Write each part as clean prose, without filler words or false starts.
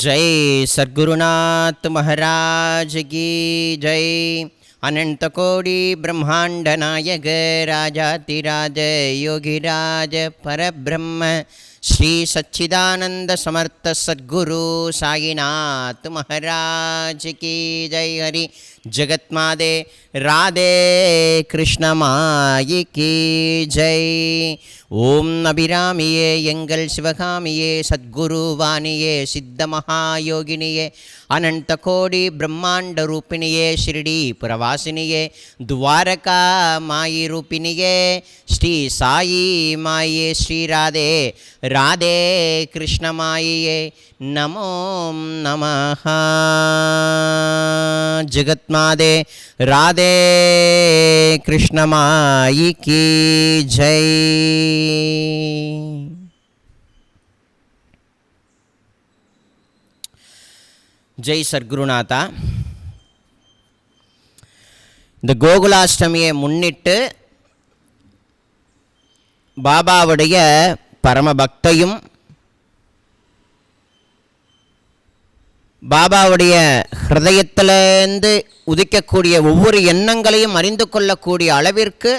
जय सद्गुरुनाथ महाराज की जय। अनंत कोटि ब्रह्मांड नायक राजातिराज योगिराज परब्रह्म श्री सच्चिदानंद समर्थ सद्गुरु साईनाथ महाराज की जय। हरि जगत्माते राधे कृष्ण माई की जय। ओम अभिरामिये एंगल शिवगामिये सद्गुरु वाणिये सिद्ध महायोगिनिये अनंत कोटि ब्रह्मांड रूपिणिये शिरडी पुरवासिनिये द्वारका माई रूपिणिये श्री साई माये श्री राधे राधे कृष्ण माये नमो नमः। जगत्माते राधे कृष्ण माई की जय। ஜெய் சர்க்குருநாதா. இந்த கோகுலாஷ்டமியை முன்னிட்டு பாபாவுடைய பரமபக்தையும் பாபாவுடைய ஹிருதயத்திலேருந்து உதிக்கக்கூடிய ஒவ்வொரு எண்ணங்களையும் அறிந்து கொள்ளக்கூடிய அளவிற்கு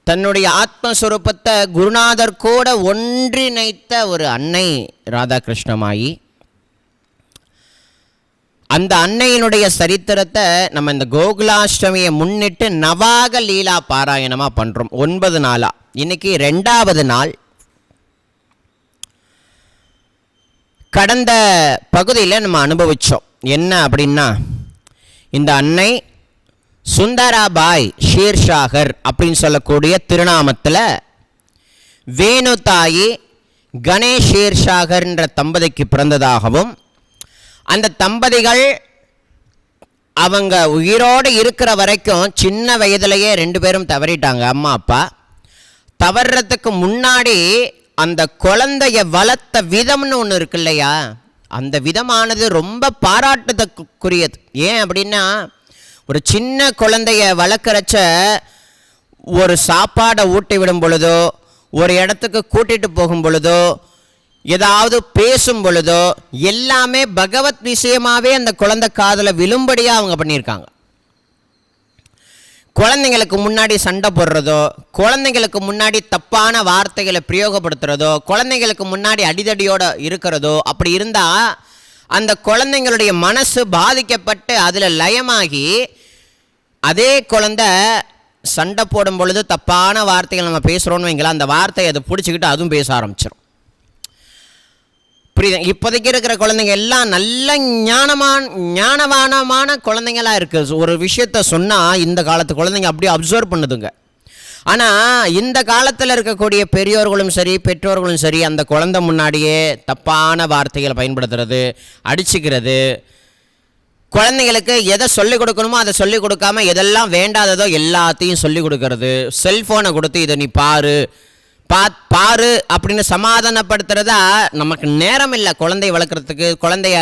தன்னுடைய ஆத்மஸ்வரூபத்தை குருநாதர் கூட ஒன்றிணைத்த ஒரு அன்னை ராதாகிருஷ்ணமாயி. அந்த அன்னையினுடைய சரித்திரத்தை நம்ம இந்த கோகுலாஷ்டமியை முன்னிட்டு நவாக லீலா பாராயணமாக பண்ணுறோம். 9 நாளாக. இன்னைக்கு 2வது நாள். கடந்த பகுதியில் நம்ம அனுபவித்தோம் என்ன அப்படின்னா, இந்த அன்னை சுந்தராபாய் ஷீர்ஷாகர் அப்படின்னு சொல்லக்கூடிய திருநாமத்தில் வேணு தாயி கணேஷ் ஷீர்ஷாகர்ன்ற தம்பதிக்கு பிறந்ததாகவும், அந்த தம்பதிகள் அவங்க உயிரோடு இருக்கிற வரைக்கும் சின்ன வயதிலேயே 2 பேரும் தவறிட்டாங்க. அம்மா அப்பா தவறுறதுக்கு முன்னாடி அந்த குழந்தைய வளர்த்த விதம்னு ஒன்று இருக்கு இல்லையா, அந்த விதமானது ரொம்ப பாராட்டுதற்குரியது. ஏன் அப்படின்னா, ஒரு சின்ன குழந்தைய வளர்க்குறச்ச ஒரு சாப்பாடை ஊட்டி விடும் பொழுதோ, ஒரு இடத்துக்கு கூட்டிகிட்டு போகும் பொழுதோ, ஏதாவது பேசும் பொழுதோ எல்லாமே பகவத் விஷயமாகவே அந்த குழந்தை காதில் விழும்படியாக அவங்க பண்ணியிருக்காங்க. குழந்தைங்களுக்கு முன்னாடி சண்டை போடுறதோ, குழந்தைங்களுக்கு முன்னாடி தப்பான வார்த்தைகளை பிரயோகப்படுத்துகிறதோ, குழந்தைங்களுக்கு முன்னாடி அடிதடியோடு இருக்கிறதோ, அப்படி இருந்தால் அந்த குழந்தைங்களுடைய மனசு பாதிக்கப்பட்டு அதில் லயமாகி அதே குழந்தை சண்டை போடும் பொழுது தப்பான வார்த்தைகள் நம்ம பேசுகிறோன்னு வைங்களா, அந்த வார்த்தையை அதை பிடிச்சிக்கிட்டு அதுவும் பேச ஆரம்பிச்சிடும். புரியுது? இப்போதைக்கு இருக்கிற குழந்தைங்க எல்லாம் நல்ல ஞானவானமான குழந்தைங்களாக இருக்குது. ஒரு விஷயத்த சொன்னால் இந்த காலத்து குழந்தைங்க அப்படியே அப்சர்வ் பண்ணுதுங்க. ஆனால் இந்த காலத்தில் இருக்கக்கூடிய பெரியோர்களும் சரி பெற்றோர்களும் சரி அந்த குழந்தை முன்னாடியே தப்பான வார்த்தைகளை பயன்படுத்துறது, அடிச்சுக்கிறது, குழந்தைங்களுக்கு எதை சொல்லிக் கொடுக்கணுமோ அதை சொல்லிக் கொடுக்காம எதெல்லாம் வேண்டாததோ எல்லாத்தையும் சொல்லிக் கொடுக்கறது, செல்ஃபோனை கொடுத்து இதை நீ பாரு அப்படின்னு சமாதானப்படுத்துறதா. நமக்கு நேரம் இல்லை குழந்தைய வளர்க்குறதுக்கு, குழந்தைய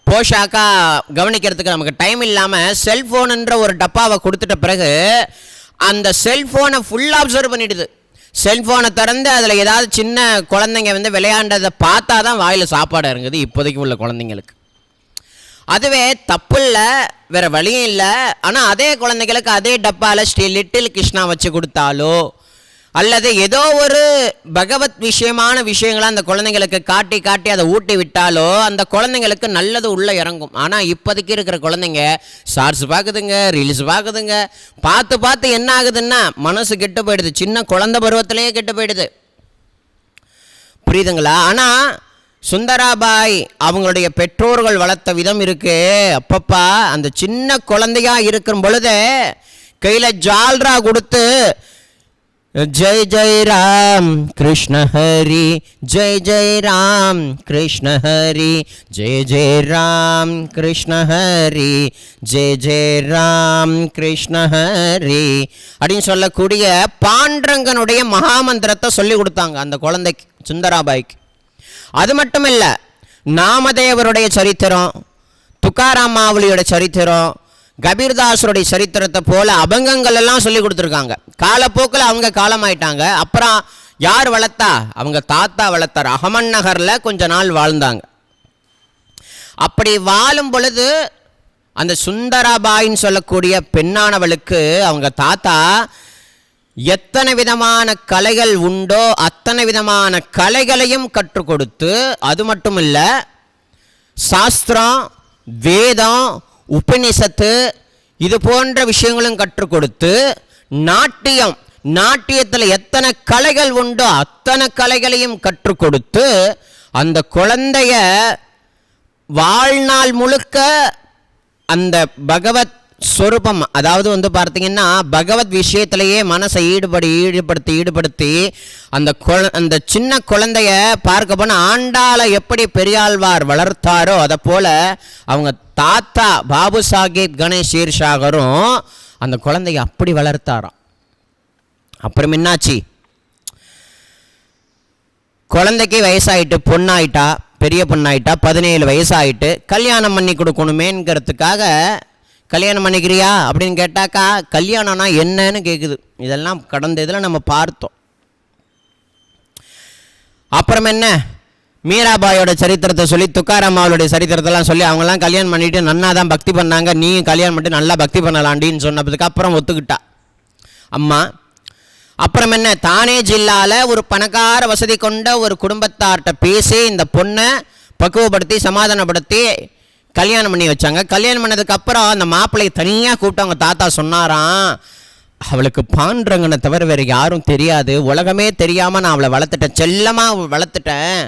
போஷாக்காக கவனிக்கிறதுக்கு நமக்கு டைம் இல்லாமல் செல்ஃபோனுன்ற ஒரு டப்பாவை கொடுத்துட்ட பிறகு அந்த செல்ஃபோனை ஃபுல்லாக அப்சர்வ் பண்ணிடுது. செல்ஃபோனை திறந்து அதில் ஏதாவது சின்ன குழந்தைங்க விளையாண்டதை பார்த்தா தான் வாயில் சாப்பாடு இறங்குது இப்போதைக்கு உள்ள குழந்தைங்களுக்கு. அதுவே தப்பு இல்லை, வேறு வழியும் இல்லை. ஆனால் அதே குழந்தைங்களுக்கு அதே டப்பாவில் லிட்டில் கிருஷ்ணா வச்சு கொடுத்தாலோ அல்லது ஏதோ ஒரு பகவத் விஷயமான விஷயங்களை அந்த குழந்தைங்களுக்கு காட்டி காட்டி அதை ஊட்டி விட்டாலோ அந்த குழந்தைங்களுக்கு நல்லது உள்ளே இறங்கும். ஆனால் இப்போதைக்கு இருக்கிற குழந்தைங்க ஷார்ட்ஸ் பார்க்குதுங்க, ரீல்ஸ் பார்க்குதுங்க. பார்த்து என்ன ஆகுதுன்னா மனசு கெட்டு போயிடுது. சின்ன குழந்தை பருவத்திலேயே கெட்டு போயிடுது. புரியுதுங்களா? ஆனால் சுந்தராபாய் அவங்களுடைய பெற்றோர்கள் வளர்த்த விதம் இருக்கு. அப்பப்பா அந்த சின்ன குழந்தையா இருக்கும் பொழுது கையில் ஜால்ரா கொடுத்து जय जय राम कृष्ण हरि, जय जय राम कृष्ण हरि, जय जय राम कृष्ण हरि, जय जय राम कृष्ण हरि அப்படின்னு சொல்லக்கூடிய பாண்டரங்கனுடைய மகாமந்திரத்தை சொல்லி கொடுத்தாங்க அந்த குழந்தைக்கு, சுந்தராபாய்க்கு. அது மட்டும் இல்லை, நாமதேவருடைய சரித்திரம், துக்காராம் மாவுலியோட சரித்திரம், கபீர்தாசருடைய சரித்திரத்தை போல அபங்கங்கள் எல்லாம் சொல்லி கொடுத்துருக்காங்க. காலப்போக்கில் அவங்க காலமாயிட்டாங்க. அப்புறம் யார் வளர்த்தா? அவங்க தாத்தா வளர்த்தார். அகமன் நகரில் கொஞ்ச நாள் வாழ்ந்தாங்க. அப்படி வாழும் பொழுது அந்த சுந்தராபாயின்னு சொல்லக்கூடிய பெண்ணானவளுக்கு அவங்க தாத்தா எத்தனை விதமான கலைகள் உண்டோ அத்தனை விதமான கலைகளையும் கற்றுக் கொடுத்து, அது மட்டும் இல்லை, சாஸ்திரம், வேதம், உபநிஷத்து இது போன்ற விஷயங்களும் கற்றுக் கொடுத்து, நாட்டியத்தில் எத்தனை கலைகள் உண்டோ அத்தனை கலைகளையும் கற்றுக் கொடுத்து, அந்த குழந்தைய வாழ்நாள் முழுக்க அந்த பகவத் ஸ்வரூபம், அதாவது பார்த்தீங்கன்னா பகவத் விஷயத்திலேயே மனசை ஈடுபடுத்தி அந்த சின்ன குழந்தைய பார்க்க போனால் ஆண்டாளை எப்படி பெரியாழ்வார் வளர்த்தாரோ அதை போல அவங்க தாத்தா பாபு சாஹேப் கணேஷ் ஷீர்ஷாகரும் அந்த குழந்தைய அப்படி வளர்த்தாராம். அப்புறம் என்னாச்சு? குழந்தைக்கு வயசாயிட்டு, பொண்ணாயிட்டா, பெரிய பொண்ணாயிட்டா, 17 வயசாயிட்டு கல்யாணம் பண்ணி கொடுக்கணுமேங்கிறதுக்காக, கல்யாணம் பண்ணிக்கிறியா அப்படின்னு கேட்டாக்கா கல்யாணம்னா என்னன்னு கேட்குது. இதெல்லாம் கடந்த இதில் நம்ம பார்த்தோம். அப்புறம் என்ன, மீராபாயோட சரித்திரத்தை சொல்லி, துக்காராம் அவளுடைய சரித்திரத்தெல்லாம் சொல்லி, அவங்களாம் கல்யாணம் பண்ணிட்டு நன்னா தான் பக்தி பண்ணாங்க, நீ கல்யாணம் பண்ணிட்டு நல்லா பக்தி பண்ணலாண்டின்னு சொன்னதுக்கு அப்புறம் ஒத்துக்கிட்டா அம்மா. அப்புறம் என்ன, தானே ஜில்லாவில் ஒரு பணக்கார வசதி கொண்ட ஒரு குடும்பத்தார்கிட்ட பேசி இந்த பொண்ணை பக்குவப்படுத்தி சமாதானப்படுத்தி கல்யாணம் பண்ணி வச்சாங்க. கல்யாணம் பண்ணதுக்கப்புறம் அந்த மாப்பிள்ளையை தனியாக கூப்பிட்டு அவங்க தாத்தா சொன்னாராம், அவளுக்கு பாண்டரங்கனை தவிர வேறு யாரும் தெரியாது, உலகமே தெரியாமல் நான் அவளை வளர்த்துட்டேன், செல்லமாக வளர்த்துட்டேன்.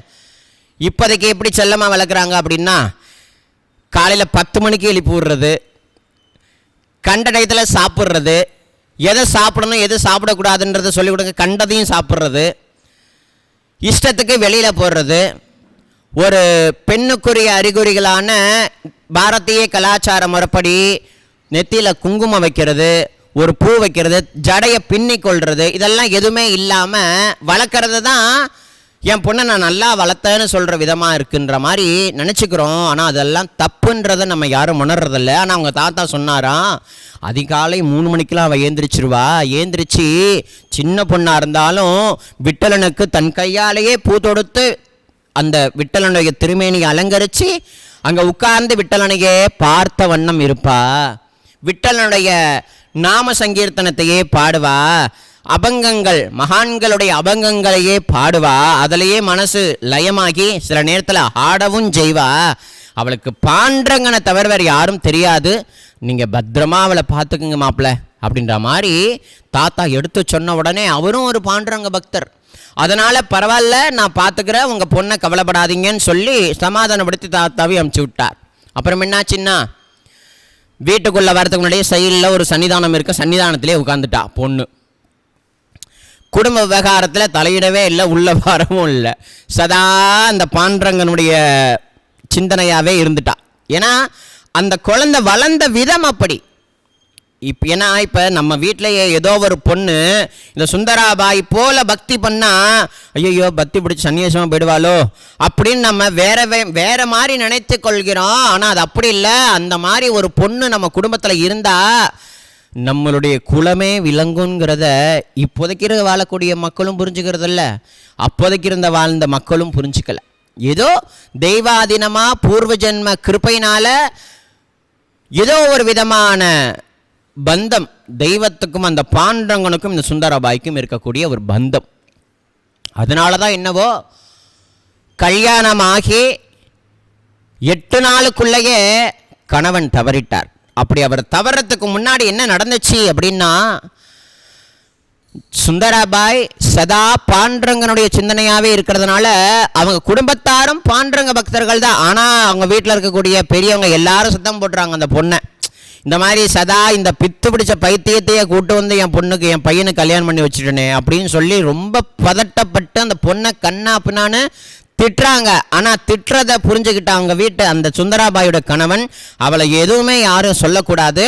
இப்போதைக்கு எப்படி செல்லமாக வளர்க்குறாங்க அப்படின்னா, காலையில் 10 மணிக்கு எழுப்பி விடுறது, கண்ட டயத்தில் சாப்பிட்றது, எதை சாப்பிடணும் எது சாப்பிடக்கூடாதுன்றதை சொல்லிக் கொடுங்க, கண்டதையும் சாப்பிட்றது, இஷ்டத்துக்கு வெளியில் போடுறது, ஒரு பெண்ணுக்குரிய அறிகுறிகளான பாரதிய கலாச்சார முறைப்படி நெத்தியில் குங்குமம் வைக்கிறது, ஒரு பூ வைக்கிறது, ஜடையை பின்னி கொள்வது, இதெல்லாம் எதுவுமே இல்லாமல் வளர்க்குறது தான் என் பொண்ணை நான் நல்லா வளர்த்தேன்னு சொல்கிற விதமாக இருக்குன்ற மாதிரி நினச்சிக்கிறோம். ஆனால் அதெல்லாம் தப்புன்றதை நம்ம யாரும் உணர்றதில்ல. ஆனால் அவங்க தாத்தா சொன்னாராம், அதிகாலை 3 மணிக்கெலாம் அவள் ஏந்திரிச்சு சின்ன பொண்ணாக இருந்தாலும் விட்டலனுக்கு தன் கையாலேயே பூ தொடுத்து அந்த விட்டலனுடைய திருமேனியை அலங்கரித்து அங்கே உட்கார்ந்து விட்டலனையே பார்த்த வண்ணம் இருப்பா, விட்டலனுடைய நாம சங்கீர்த்தனத்தையே பாடுவா, அபங்கங்கள் மகான்களுடைய அபங்கங்களையே பாடுவா, அதிலேயே மனசு லயமாகி சில நேரத்தில் ஆடவும் செய்வா. அவளுக்கு பாண்டரங்கனை தவிர வேறு யாரும் தெரியாது, நீங்கள் பத்திரமா அவளை பார்த்துக்குங்க மாப்பிள்ள அப்படின்ற மாதிரி தாத்தா எடுத்து சொன்ன உடனே அவரும் ஒரு பாண்டரங்க பக்தர், அதனால் பரவாயில்ல நான் பார்த்துக்கிறேன், உங்கள் பொண்ணை கவலைப்படாதீங்கன்னு சொல்லி சமாதானப்படுத்தி தாத்தாவே அமுச்சு விட்டார். அப்புறம் என்னாச்சுன்னா, வீட்டுக்குள்ளே வரதுக்கு முன்னாடியே சைடில் ஒரு சன்னிதானம் இருக்க, சன்னிதானத்திலே உட்காந்துட்டா பொண்ணு. குடும்ப விவகாரத்தில் தலையிடவே இல்லை, உள்ள வரவும் இல்லை, சதா அந்த பாண்டரங்கனுடைய சிந்தனையாகவே இருந்துட்டா. ஏன்னா அந்த குழந்தை வளர்ந்த விதம் அப்படி. இப்போ நம்ம வீட்டிலேயே ஏதோ ஒரு பொண்ணு இந்த சுந்தராபாய் போல பக்தி பண்ணால், ஐயோ பக்தி பிடிச்சி சன்னியாசமாக போயிடுவாளோ அப்படின்னு நம்ம வேற மாதிரி நினைத்து கொள்கிறோம். ஆனால் அது அப்படி இல்லை. அந்த மாதிரி ஒரு பொண்ணு நம்ம குடும்பத்தில் இருந்தால் நம்மளுடைய குலமே விளங்குங்கிறத இப்போதைக்கு வாழக்கூடிய மக்களும் புரிஞ்சுக்கிறதில்ல, அப்போதைக்கு வாழ்ந்த மக்களும் புரிஞ்சுக்கல. ஏதோ தெய்வாதீனமாக பூர்வ ஜென்ம கிருப்பையினால ஏதோ ஒரு விதமான பந்தம் தெய்வத்துக்கும் அந்த பாண்டரங்கனுக்கும் இந்த சுந்தராபாய்க்கும் இருக்கக்கூடிய ஒரு பந்தம். அதனால தான் என்னவோ கல்யாணமாகி 8 நாளுக்குள்ளேயே கணவன் தவறிட்டார். அப்படி அவர் தவறத்துக்கு முன்னாடி என்ன நடந்துச்சு அப்படின்னா, சுந்தராபாய் சதா பாண்டரங்கனுடைய சிந்தனையாகவே இருக்கிறதுனால அவங்க குடும்பத்தாரும் பாண்டரங்க பக்தர்கள் தான். ஆனால் அவங்க வீட்டில் இருக்கக்கூடிய பெரியவங்க எல்லாரும் சத்தம் போட்டுறாங்க அந்த பொண்ணை, இந்த மாதிரி சதா இந்த பித்து பிடிச்ச பைத்தியத்தையே கூட்டு வந்து என் பொண்ணுக்கு என் பையனுக்கு கல்யாணம் பண்ணி வச்சுட்டேனே அப்படின்னு சொல்லி ரொம்ப பதட்டப்பட்டு அந்த பொண்ணை கண்ணா பின்னான்னு திட்டுறாங்க. ஆனால் திட்டுறதை புரிஞ்சுக்கிட்ட அவங்க வீட்டு அந்த சுந்தராபாயோட கணவன், அவளை எதுவுமே யாரும் சொல்லக்கூடாது,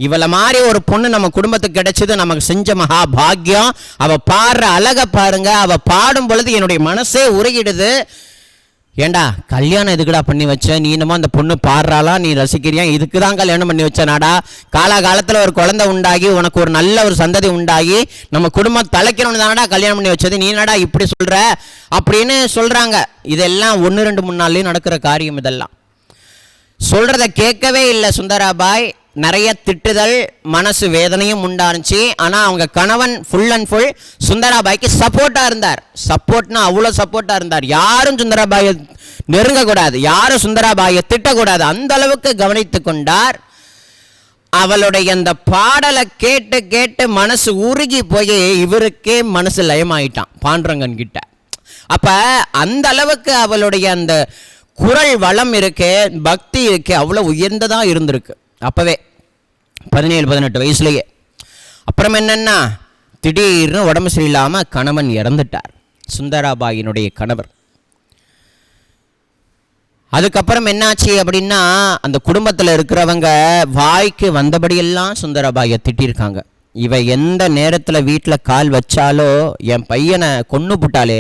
இவளை மாதிரி ஒரு பொண்ணு நம்ம குடும்பத்துக்கு கிடைச்சது நமக்கு செஞ்ச மகா பாக்கியம், அவள் பாடுற அழகை பாருங்க, அவள் பாடும் பொழுது என்னுடைய மனசே உருகிடுது, ஏண்டா கல்யாணம் எதுக்குடா பண்ணி வச்ச, நீ என்னமோ அந்த பொண்ணு பாடுறாளா, நீ ரசிக்கிறியா, இதுக்கு தான் கல்யாணம் பண்ணி வச்சனாடா, காலகாலத்தில் ஒரு குழந்தை உண்டாகி உனக்கு ஒரு நல்ல ஒரு சந்ததி உண்டாகி நம்ம குடும்பம் தலைக்கணும்னு தானடா கல்யாணம் பண்ணி வச்சது, நீ என்னடா இப்படி சொல்கிற அப்படின்னு சொல்கிறாங்க. இதெல்லாம் 1 2 3 நாள்லேயும் நடக்கிற காரியம். இதெல்லாம் சொல்கிறத கேட்கவே இல்லை சுந்தராபாய். நிறைய திட்டுதல், மனசு வேதனையும் உண்டானுச்சு. ஆனால் அவங்க கணவன் ஃபுல் அண்ட் ஃபுல் சுந்தராபாய்க்கு சப்போர்ட்டாக இருந்தார். சப்போர்ட்னா அவ்வளோ சப்போர்ட்டாக இருந்தார். யாரும் சுந்தராபாயை நெருங்கக்கூடாது, யாரும் சுந்தராபாயை திட்டக்கூடாது, அந்த அளவுக்கு கவனித்து கொண்டார். அவளுடைய அந்த பாடலை கேட்டு கேட்டு மனசு உருகி போய் இவருக்கே மனசு லயமாயிட்டான் பாண்டுரங்கன் கிட்ட. அப்போ அந்த அளவுக்கு அவளுடைய அந்த குரல் வளம் இருக்கு, பக்தி இருக்கு, அவ்வளோ உயர்ந்ததாக இருந்திருக்கு அப்போவே 17 18 வயசுலேயே. அப்புறம் என்னென்னா திடீர்னு உடம்பு சரியில்லாமல் கணவன் இறந்துட்டார், சுந்தராபாயினுடைய கணவர். அதுக்கப்புறம் என்னாச்சு அப்படின்னா அந்த குடும்பத்தில் இருக்கிறவங்க வாய்க்கு வந்தபடியெல்லாம் சுந்தராபாயை திட்டிருக்காங்க. இவ எந்த நேரத்தில் வீட்டில் கால் வச்சாலோ என் பையனை கொன்று போட்டாலே,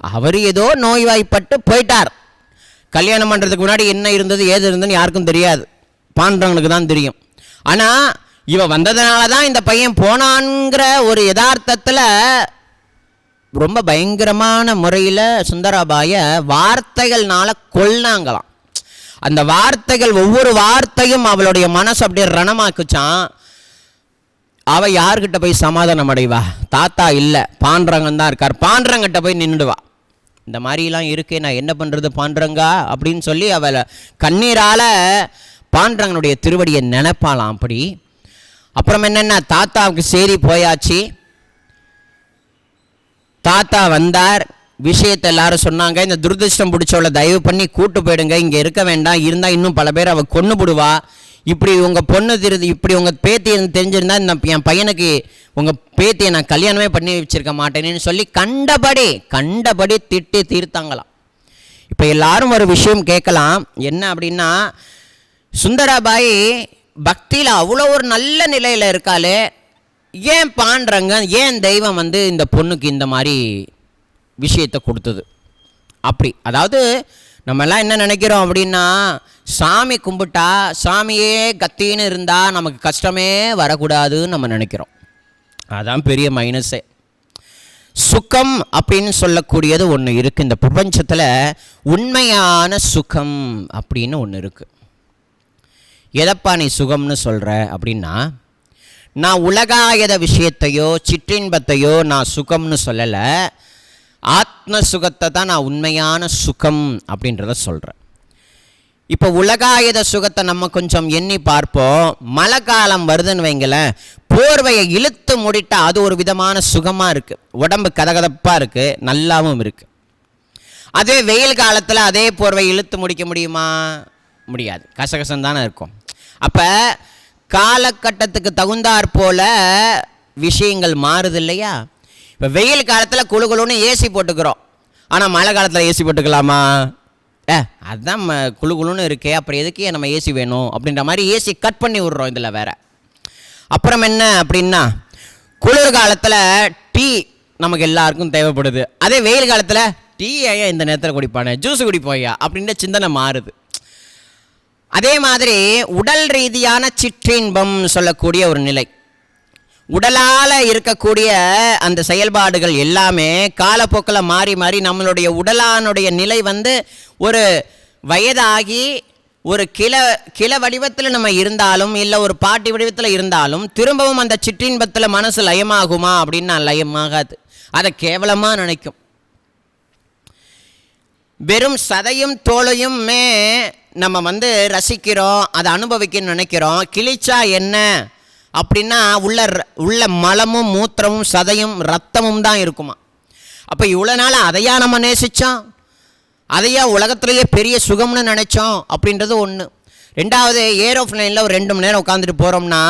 அவர் ஏதோ நோய்வாய்ப்பட்டு போயிட்டார். கல்யாணம் பண்ணுறதுக்கு முன்னாடி என்ன இருந்தது ஏது இருந்ததுன்னு யாருக்கும் தெரியாது, பாண்டவங்களுக்கு தான் தெரியும். ஆனால் இவ வந்ததுனால தான் இந்த பையன் போனான்ங்கிற ஒரு யதார்த்தத்தில் ரொம்ப பயங்கரமான முறையில் சுந்தராபாயை வார்த்தைகள்னால கொல்லாங்களாம். அந்த வார்த்தைகள் ஒவ்வொரு வார்த்தையும் அவளுடைய மனசு அப்படியே ரணமாக்குச்சான். அவள் யார்கிட்ட போய் சமாதானம் அடைவா? தாத்தா இல்லை, பாண்டுரங்கன் தான் இருக்கார், பாண்டுரங்கிட்ட போய் நின்றுடுவா. இந்த மாதிரிலாம் இருக்கே, நான் என்ன பண்ணுறது பாண்டுரங்கா அப்படின்னு சொல்லி அவளை கண்ணீரால் பாண்டுரங்கனுடைய திருவடியை நினைப்பாளாம். அப்படி அப்புறம் என்னென்ன, தாத்தாவுக்கு சரி போயாச்சு. தாத்தா வந்தார், விஷயத்தை எல்லாரும் சொன்னாங்க. இந்த துரதிருஷ்டம் பிடிச்சவளை தயவு பண்ணி கூட்டு போயிடுங்க, இங்கே இருக்க வேண்டாம், இருந்தால் இன்னும் பல பேர் அவள் கொன்று போடுவா. இப்படி உங்கள் பொண்ணு இப்படி உங்கள் பேத்தி தெரிஞ்சிருந்தா இந்த என் பையனுக்கு உங்கள் பேத்தியை நான் கல்யாணமே பண்ணி வச்சிருக்க மாட்டேன்னு சொல்லி கண்டபடி திட்டி தீர்த்தாங்களாம். இப்போ எல்லாரும் ஒரு விஷயம் கேட்கலாம், என்ன அப்படின்னா, சுந்தராபாய் பக்தியில் அவ்வளோ ஒரு நல்ல நிலையில் இருக்காளே, ஏன் பாண்டுரங்கன், ஏன் தெய்வம் இந்த பொண்ணுக்கு இந்த மாதிரி விஷயத்தை கொடுத்தது? அப்படி அதாவது நம்ம எல்லாம் என்ன நினைக்கிறோம் அப்படின்னா, சாமி கும்பிட்டா சாமியே கத்தின்னு இருந்தால் நமக்கு கஷ்டமே வரக்கூடாதுன்னு நம்ம நினைக்கிறோம். அதான் பெரிய மைனஸே. சுகம் அப்படின்னு சொல்லக்கூடியது ஒன்று இருக்குது இந்த பிரபஞ்சத்தில். உண்மையான சுகம் அப்படின்னு ஒன்று இருக்குது. எதப்பா நீ சுகம்னு சொல்கிற அப்படின்னா, நான் உலகாயத விஷயத்தையோ சிற்றின்பத்தையோ நான் சுகம்னு சொல்லலை, ஆத்ம சுகத்தை தான் நான் உண்மையான சுகம் அப்படின்றத சொல்கிறேன். இப்போ உலகாயத சுகத்தை நம்ம கொஞ்சம் எண்ணி பார்ப்போம். மழை காலம் வருதுன்னு வைங்களேன், போர்வையை இழுத்து மூடிட்டா அது ஒரு விதமான சுகமாக இருக்குது, உடம்பு கதகதப்பாக இருக்குது, நல்லாவும் இருக்குது. அதே வெயில் காலத்தில் அதே போர்வை இழுத்து முடிக்க முடியுமா? முடியாது, கசகசம் தானே இருக்கும். அப்போ காலகட்டத்துக்கு தகுந்தாற் போல விஷயங்கள் மாறுது இல்லையா? இப்போ வெயில் காலத்தில் குளுகுலுன்னு ஏசி போட்டுக்கிறோம், ஆனால் மழை காலத்தில் ஏசி போட்டுக்கலாமா? அதுதான் குளுகுலுன்னு இருக்கே, அப்புறம் எதுக்கே நம்ம ஏசி வேணும் அப்படின்ற மாதிரி ஏசி கட் பண்ணி விட்றோம் இதில் வேற. அப்புறம் என்ன அப்படின்னா, குளிர் காலத்தில் டீ நமக்கு எல்லாருக்கும் தேவைப்படுது, அதே வெயில் காலத்தில் டீ ஐயா இந்த நேரத்தில் குடிப்பானே, ஜூஸ் குடிப்போய்யா அப்படின்ற சிந்தனை மாறுது. அதே மாதிரி உடல் ரீதியான சிற்றின்பம் சொல்லக்கூடிய ஒரு நிலை, உடலால் இருக்கக்கூடிய அந்த செயல்பாடுகள் எல்லாமே காலப்போக்கில் மாறி மாறி நம்மளுடைய உடலானுடைய நிலை ஒரு வயதாகி ஒரு கிள வடிவத்தில் நம்ம இருந்தாலும் இல்லை ஒரு பாட்டி வடிவத்தில் இருந்தாலும் திரும்பவும் அந்த சிற்றின்பத்தில் மனசு லயமாகுமா அப்படின்னா லயமாகாது, அதை கேவலமாக நினைக்கும். வெறும் சதையும் தோலையுமே நம்ம ரசிக்கிறோம், அதை அனுபவிக்கணும்னு நினைக்கிறோம். கிழிச்சா என்ன அப்படின்னா உள்ள மலமும் மூத்திரமும் சதையும் ரத்தமும் தான் இருக்குமா. அப்போ இவ்வளோ நாள் அதையா நம்ம நேசித்தோம், அதையா உலகத்திலேயே பெரிய சுகம்னு நினச்சோம் அப்படின்றது ஒன்று. ரெண்டாவது, ஏரோப்ளைனில் ஒரு 2 மணி நேரம் உட்காந்துட்டு போகிறோம்னா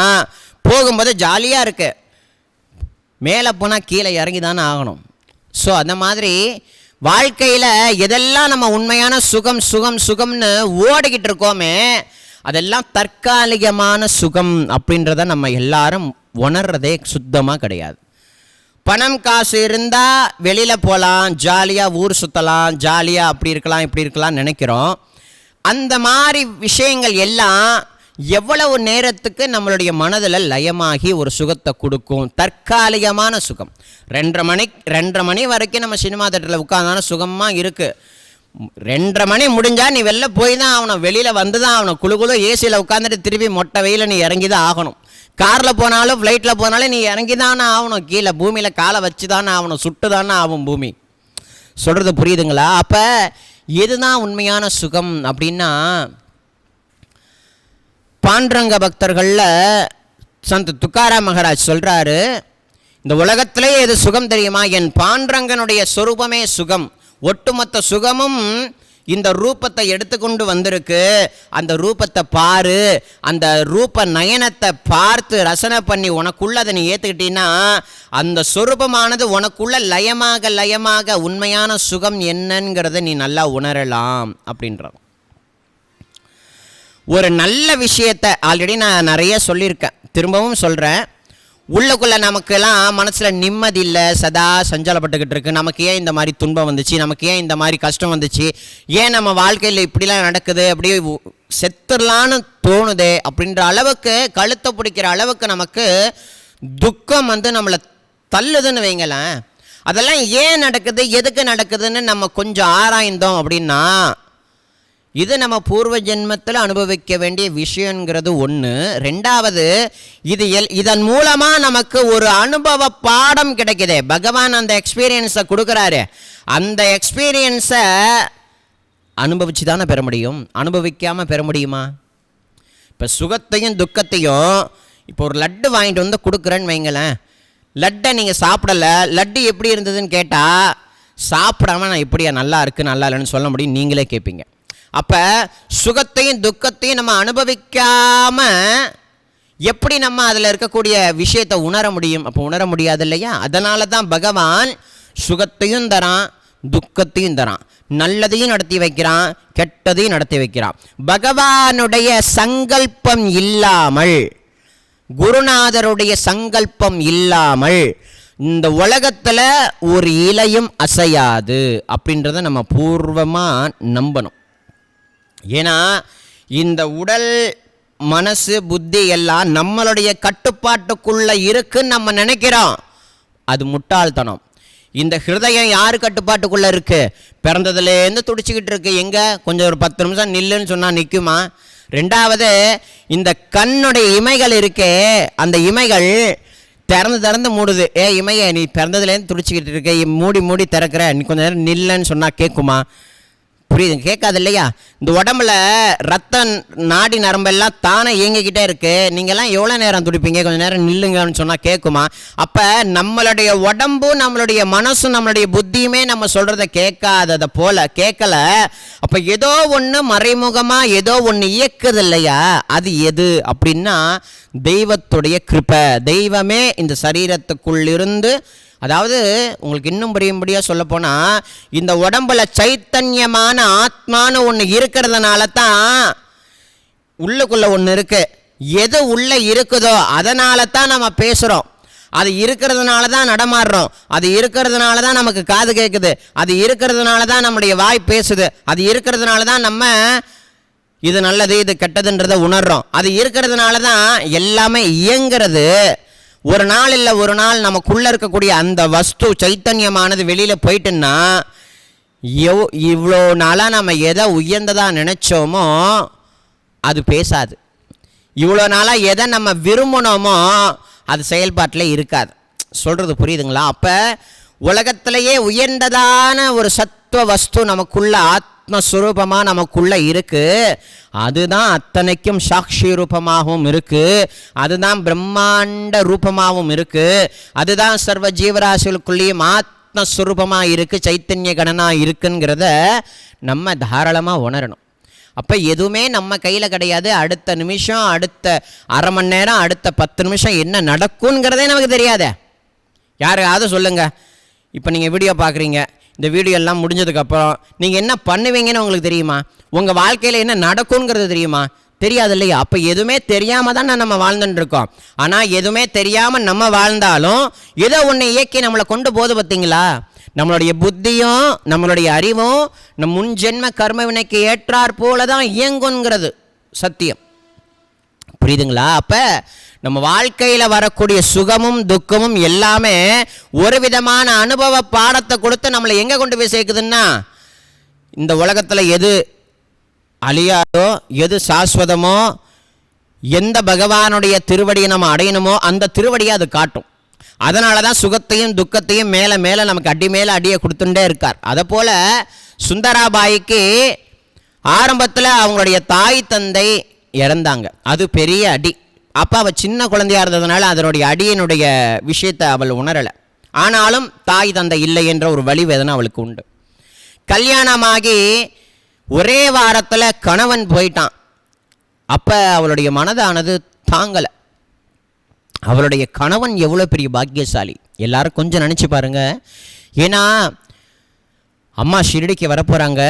போகும்போது ஜாலியாக இருக்கு, மேலே போனால் கீழே இறங்கி தானே ஆகணும். ஸோ அந்த மாதிரி வாழ்க்கையில் எதெல்லாம் நம்ம உண்மையான சுகம் சுகம் சுகம்னு ஓடிக்கிட்டு இருக்கோமே, அதெல்லாம் தற்காலிகமான சுகம் அப்படின்றத நம்ம எல்லாரும் உணர்றதே சுத்தமாக கிடையாது. பணம் காசு இருந்தால் வெளியில் போகலாம், ஜாலியாக ஊர் சுற்றலாம், ஜாலியாக அப்படி இருக்கலாம் இப்படி இருக்கலாம்னு நினைக்கிறோம். அந்த மாதிரி விஷயங்கள் எல்லாம் எவ்வளவு நேரத்துக்கு நம்மளுடைய மனதில் லயமாகி ஒரு சுகத்தை கொடுக்கும்? தற்காலிகமான சுகம். 2:30 மணி வரைக்கும் நம்ம சினிமா தேட்டரில் உட்காந்தாலும் சுகமாக இருக்குது. 2:30 மணி முடிஞ்சால் நீ வெளில போய் தான் ஆகணும், வெளியில் வந்து தான் ஆகணும். குழு ஏசியில் உட்காந்துட்டு திருப்பி மொட்டை வெயில நீ இறங்கி தான் ஆகணும். காரில் போனாலும் ஃப்ளைட்டில் போனாலும் நீ இறங்கி தானே ஆகணும். கீழே பூமியில் காலை வச்சு தானே ஆகணும், சுட்டு தானே ஆகும் பூமி. சொல்கிறது புரியுதுங்களா? அப்போ எதுதான் உண்மையான சுகம் அப்படின்னா, பாண்டரங்க பக்தர்களில் சந்த் துக்காராம் மகாராஜ் சொல்கிறாரு, இந்த உலகத்திலே எது சுகம் தெரியுமா? என் பாண்டரங்கனுடைய சொரூபமே சுகம். ஒட்டுமொத்த சுகமும் இந்த ரூபத்தை எடுத்துக்கொண்டு வந்திருக்கு. அந்த ரூபத்தை பாரு, அந்த ரூப நயனத்தை பார்த்து ரசனை பண்ணி உனக்குள்ள அதை நீ ஏற்றுக்கிட்டீன்னா அந்த சொரூபமானது உனக்குள்ள லயமாக லயமாக உண்மையான சுகம் என்னங்கிறத நீ நல்லா உணரலாம் அப்படின்றான். ஒரு நல்ல விஷயத்தை ஆல்ரெடி நான் நிறைய சொல்லியிருக்கேன், திரும்பவும் சொல்கிறேன். உள்ளுக்குள்ளே நமக்கெல்லாம் மனசில் நிம்மதி இல்லை, சதா சஞ்சலப்பட்டுக்கிட்டு இருக்கு. நமக்கு ஏன் இந்த மாதிரி துன்பம் வந்துச்சு, நமக்கு ஏன் இந்த மாதிரி கஷ்டம் வந்துச்சு, ஏன் நம்ம வாழ்க்கையில் இப்படிலாம் நடக்குது, அப்படியே செத்துடலான்னு தோணுதே அப்படின்ற அளவுக்கு, கழுத்தை பிடிக்கிற அளவுக்கு நமக்கு துக்கம் நம்மளை தள்ளுதுன்னு வைங்களேன். அதெல்லாம் ஏன் நடக்குது, எதுக்கு நடக்குதுன்னு நம்ம கொஞ்சம் ஆராய்ந்தோம் அப்படின்னா, இது நம்ம பூர்வ ஜென்மத்தில் அனுபவிக்க வேண்டிய விஷயங்கிறது ஒன்று. ரெண்டாவது, இதன் மூலமாக நமக்கு ஒரு அனுபவ பாடம் கிடைக்குது. பகவான் அந்த எக்ஸ்பீரியன்ஸை கொடுக்குறாரு. அந்த எக்ஸ்பீரியன்ஸை அனுபவிச்சு தானே பெற முடியும், அனுபவிக்காமல் பெற முடியுமா? இப்போ சுகத்தையும் துக்கத்தையும், இப்போ ஒரு லட்டு வாங்கிட்டு வந்து கொடுக்குறேன்னு வைங்களேன். லட்டை நீங்கள் சாப்பிடலை, லட்டு எப்படி இருந்ததுன்னு கேட்டால் சாப்பிடாம நான் எப்படியா நல்லா இருக்குது நல்லா இல்லைன்னு சொல்ல முடியும், நீங்களே கேட்பீங்க. அப்போ சுகத்தையும் துக்கத்தையும் நம்ம அனுபவிக்காமல் எப்படி நம்ம அதில் இருக்கக்கூடிய விஷயத்தை உணர முடியும்? அப்போ உணர முடியாது இல்லையா? அதனால தான் பகவான் சுகத்தையும் தரான், துக்கத்தையும் தரான், நல்லதையும் நடத்தி வைக்கிறான், கெட்டதையும் நடத்தி வைக்கிறான். பகவானுடைய சங்கல்பம் இல்லாமல், குருநாதருடைய சங்கல்பம் இல்லாமல் இந்த உலகத்தில் ஒரு இலையும் அசையாது அப்படின்றத நம்ம பூர்வமாக நம்பணும். ஏன்னா இந்த உடல் மனசு புத்தி எல்லாம் நம்மளுடைய கட்டுப்பாட்டுக்குள்ளே இருக்குன்னு நம்ம நினைக்கிறோம். அது முட்டாள்தனம். இந்த ஹிருதயம் யார் கட்டுப்பாட்டுக்குள்ளே இருக்குது? பிறந்ததுலேருந்து துடிச்சிக்கிட்டு இருக்கு. எங்கே கொஞ்சம் ஒரு 10 நிமிஷம் நில்லுன்னு சொன்னால் நிற்குமா? ரெண்டாவது, இந்த கண்ணுடைய இமைகள் இருக்கே, அந்த இமைகள் திறந்து மூடுது. இமையை நீ பிறந்ததுலேருந்து துடிச்சிக்கிட்டு இருக்க, மூடி மூடி திறக்கிற, நீ கொஞ்சம் நேரம் நில்லுன்னு சொன்னால் கேட்குமா? புரியுது? கேட்காது இல்லையா? இந்த உடம்புல ரத்த நாடி நரம்பெல்லாம் தானே இயங்கிக்கிட்டே இருக்கு. நீங்கள்லாம் எவ்வளோ நேரம் துடிப்பீங்க? கொஞ்சம் நேரம் நில்லுங்கன்னு சொன்னால் கேட்குமா? அப்போ நம்மளுடைய உடம்பும் நம்மளுடைய மனசும் நம்மளுடைய புத்தியுமே நம்ம சொல்கிறத கேட்காததை போல கேட்கல. அப்போ ஏதோ ஒன்று மறைமுகமாக ஏதோ ஒன்று இயக்குது இல்லையா? அது எது அப்படின்னா தெய்வத்துடைய கிருபை. தெய்வமே இந்த சரீரத்துக்குள்ளிருந்து, அதாவது உங்களுக்கு இன்னும் புரியும்படியாக சொல்லப்போனால், இந்த உடம்புல சைத்தன்யமான ஆத்மானு ஒன்று இருக்கிறதுனால தான் உள்ளுக்குள்ளே ஒன்று இருக்குது. எது உள்ளே இருக்குதோ அதனால தான் நம்ம பேசுகிறோம், அது இருக்கிறதுனால தான் நடமாடுறோம், அது இருக்கிறதுனால தான் நமக்கு காது கேட்குது, அது இருக்கிறதுனால தான் நம்முடைய வாய் பேசுது, அது இருக்கிறதுனால தான் நம்ம இது நல்லது இது கெட்டதுன்றதை உணர்றோம், அது இருக்கிறதுனால தான் எல்லாமே இயங்கிறது. ஒரு நாள் இல்லை ஒரு நாள் நமக்குள்ளே இருக்கக்கூடிய அந்த வஸ்து சைத்தன்யமானது வெளியில் போயிட்டுன்னா, இவ்வளோ நாளாக நம்ம எதை உயர்ந்ததாக நினச்சோமோ அது பேசாது. இவ்வளோ நாளாக எதை நம்ம விரும்பினோமோ அது செயல்பாட்டில் இருக்காது. சொல்கிறது புரியுதுங்களா? அப்போ உலகத்திலேயே உயர்ந்ததான ஒரு சத்துவ வஸ்து நமக்குள்ள ஆத்மஸ்வரூபமாக நமக்குள்ளே இருக்குது. அதுதான் அத்தனைக்கும் சாட்சி ரூபமாகவும் இருக்குது, அதுதான் பிரம்மாண்ட ரூபமாகவும் இருக்குது, அதுதான் சர்வ ஜீவராசிகளுக்குள்ளேயும் ஆத்மஸ்வரூபமாக இருக்குது, சைத்தன்ய கணனாக இருக்குங்கிறத நம்ம தாராளமாக உணரணும். அப்போ எதுவுமே நம்ம கையில் கிடையாது. அடுத்த நிமிஷம், அடுத்த அரை மணி நேரம், அடுத்த 10 நிமிஷம் என்ன நடக்குங்கிறதே நமக்கு தெரியாதே. யாருக்காவது சொல்லுங்கள், இப்போ நீங்கள் வீடியோ பார்க்குறீங்க, இந்த வீடியோ எல்லாம் முடிஞ்சதுக்கப்புறம் நீங்கள் என்ன பண்ணுவீங்கன்னு உங்களுக்கு தெரியுமா? உங்கள் வாழ்க்கையில் என்ன நடக்குங்கிறது தெரியுமா? தெரியாது இல்லையா? அப்போ எதுவுமே தெரியாமல் தான் நம்ம வாழ்ந்துட்டு இருக்கோம். ஆனால் எதுவுமே தெரியாமல் நம்ம வாழ்ந்தாலும் ஏதோ ஒன்று இயக்கி நம்மளை கொண்டு போது பார்த்தீங்களா? நம்மளுடைய புத்தியும் நம்மளுடைய அறிவும் நம் முன் ஜென்ம கர்ம வினைக்கு ஏற்றாற் போல தான் இயங்குங்கிறது சத்தியம். புரியுதுங்களா? அப்போ நம்ம வாழ்க்கையில் வரக்கூடிய சுகமும் துக்கமும் எல்லாமே ஒரு விதமான அனுபவ பாடத்தை கொடுத்து நம்மளை எங்கே கொண்டு போய் சேர்க்குதுன்னா, இந்த உலகத்தில் எது அழியாதோ, எது சாஸ்வதமோ, எந்த பகவானுடைய திருவடியை நம்ம அடையணுமோ அந்த திருவடியை அது காட்டும். அதனால தான் சுகத்தையும் துக்கத்தையும் மேலே மேலே நமக்கு அடி மேலே அடியை கொடுத்துட்டே இருக்கார். அதை போல் சுந்தராபாய்க்கு ஆரம்பத்தில் அவங்களுடைய தாய் தந்தை இறந்தாங்க. அது பெரிய அடி. அப்போ அவள் சின்ன குழந்தையாக இருந்ததுனால அதனுடைய அடியினுடைய விஷயத்தை அவள் உணரலை. ஆனாலும் தாய் தந்தை இல்லை என்ற ஒரு வலி வேதனை அவளுக்கு உண்டு. கல்யாணமாகி ஒரே வாரத்தில் கணவன் போயிட்டான். அப்போ அவளுடைய மனதானது தாங்கலை. அவளுடைய கணவன் எவ்வளோ பெரிய பாக்கியசாலி எல்லாரும் கொஞ்சம் நினச்சி பாருங்க. ஏன்னா அம்மா ஷிரடிக்கு வரப்போகிறாங்க.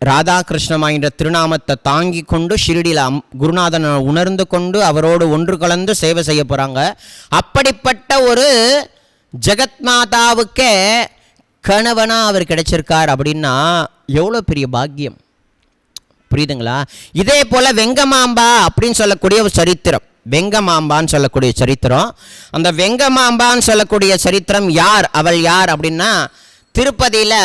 ராதாகிருஷ்ணமா என்ற திருநாமத்தை தாங்கி கொண்டு ஷிரடியில் குருநாதனை உணர்ந்து கொண்டு அவரோடு ஒன்று கலந்து சேவை செய்ய போகிறாங்க. அப்படிப்பட்ட ஒரு ஜெகத்மாதாவுக்கே கணவனாக அவர் கிடைச்சிருக்கார் அப்படின்னா எவ்வளோ பெரிய பாக்கியம். புரியுதுங்களா? இதே போல் வெங்கமாம்பா அப்படின்னு சொல்லக்கூடிய ஒரு சரித்திரம், வெங்கமாம்பான்னு சொல்லக்கூடிய சரித்திரம். அந்த வெங்கமாம்பான்னு சொல்லக்கூடிய சரித்திரம் யார், அவள் யார் அப்படின்னா, திருப்பதியில்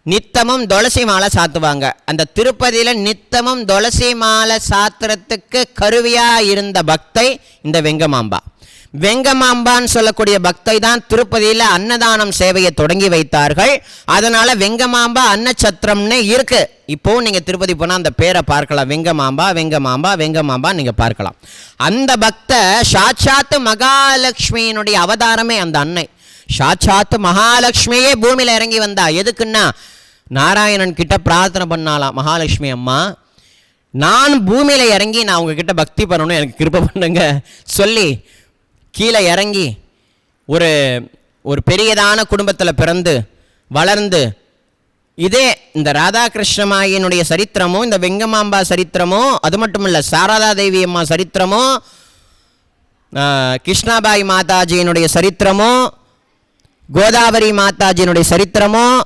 நித்தமும் துளசி மாலை சாத்துவாங்க. அந்த திருப்பதியில் நித்தமும் துளசி மாலை சாத்துறதுக்கு கருவியாக இருந்த பக்தை இந்த வெங்கமாம்பா. வெங்கமாம்பான்னு சொல்லக்கூடிய பக்தை தான் திருப்பதியில் அன்னதானம் சேவையை தொடங்கி வைத்தார்கள். அதனால் வெங்கமாம்பா அன்னச்சத்திரம்னு இருக்கு. இப்போவும் நீங்கள் திருப்பதி போனால் அந்த பேரை பார்க்கலாம். வெங்கமாம்பா வெங்கமாம்பா வெங்கமாம்பா நீங்கள் பார்க்கலாம். அந்த பக்த சாட்சாத்து மகாலட்சுமியினுடைய அவதாரமே அந்த அன்னை. சாட்சாத்து மகாலட்சுமியே பூமியில் இறங்கி வந்தா. எதுக்குன்னா, நாராயணன் கிட்ட பிரார்த்தனை பண்ணாலாம், மகாலட்சுமி அம்மா நான் பூமியில் இறங்கி நான் உங்ககிட்ட பக்தி பண்ணணும், எனக்கு கிருபை பண்ணுங்க சொல்லி கீழே இறங்கி ஒரு பெரியதான குடும்பத்தில் பிறந்து வளர்ந்து, இதே இந்த ராதாகிருஷ்ணமாயினுடைய சரித்திரமும் இந்த வெங்கமாம்பா சரித்திரமும், அது மட்டும் இல்லை சாரதா தேவி அம்மா சரித்திரமும், கிருஷ்ணாபாய் மாதாஜியினுடைய சரித்திரமும், கோதாவரி மாதாஜியினுடைய சரித்திரமும்,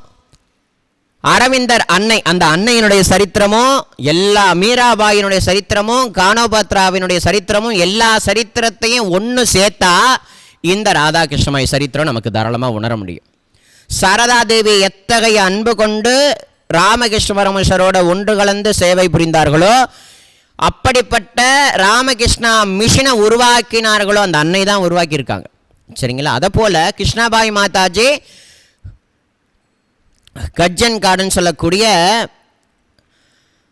அரவிந்தர் அன்னை அந்த அன்னையினுடைய சரித்திரமும், எல்லா மீராபாயினுடைய சரித்திரமும், கானோபாத்ராவினுடைய சரித்திரமும், எல்லா சரித்திரத்தையும் ஒன்று சேர்த்தா இந்த ராதாகிருஷ்ணமாய் சரித்திரம் நமக்கு தாராளமாக உணர முடியும். சாரதா தேவி எத்தகைய அன்பு கொண்டு ராமகிருஷ்ண பரமேஸ்வரோட ஒன்று கலந்து சேவை புரிந்தார்களோ, அப்படிப்பட்ட ராமகிருஷ்ணா மிஷினை உருவாக்கினார்களோ அந்த அன்னை தான் உருவாக்கியிருக்காங்க. சரிங்களா? அதை போல் கிருஷ்ணாபாய் மாதாஜி கஜ்ஜன் காடுன்னு சொல்லக்கூடிய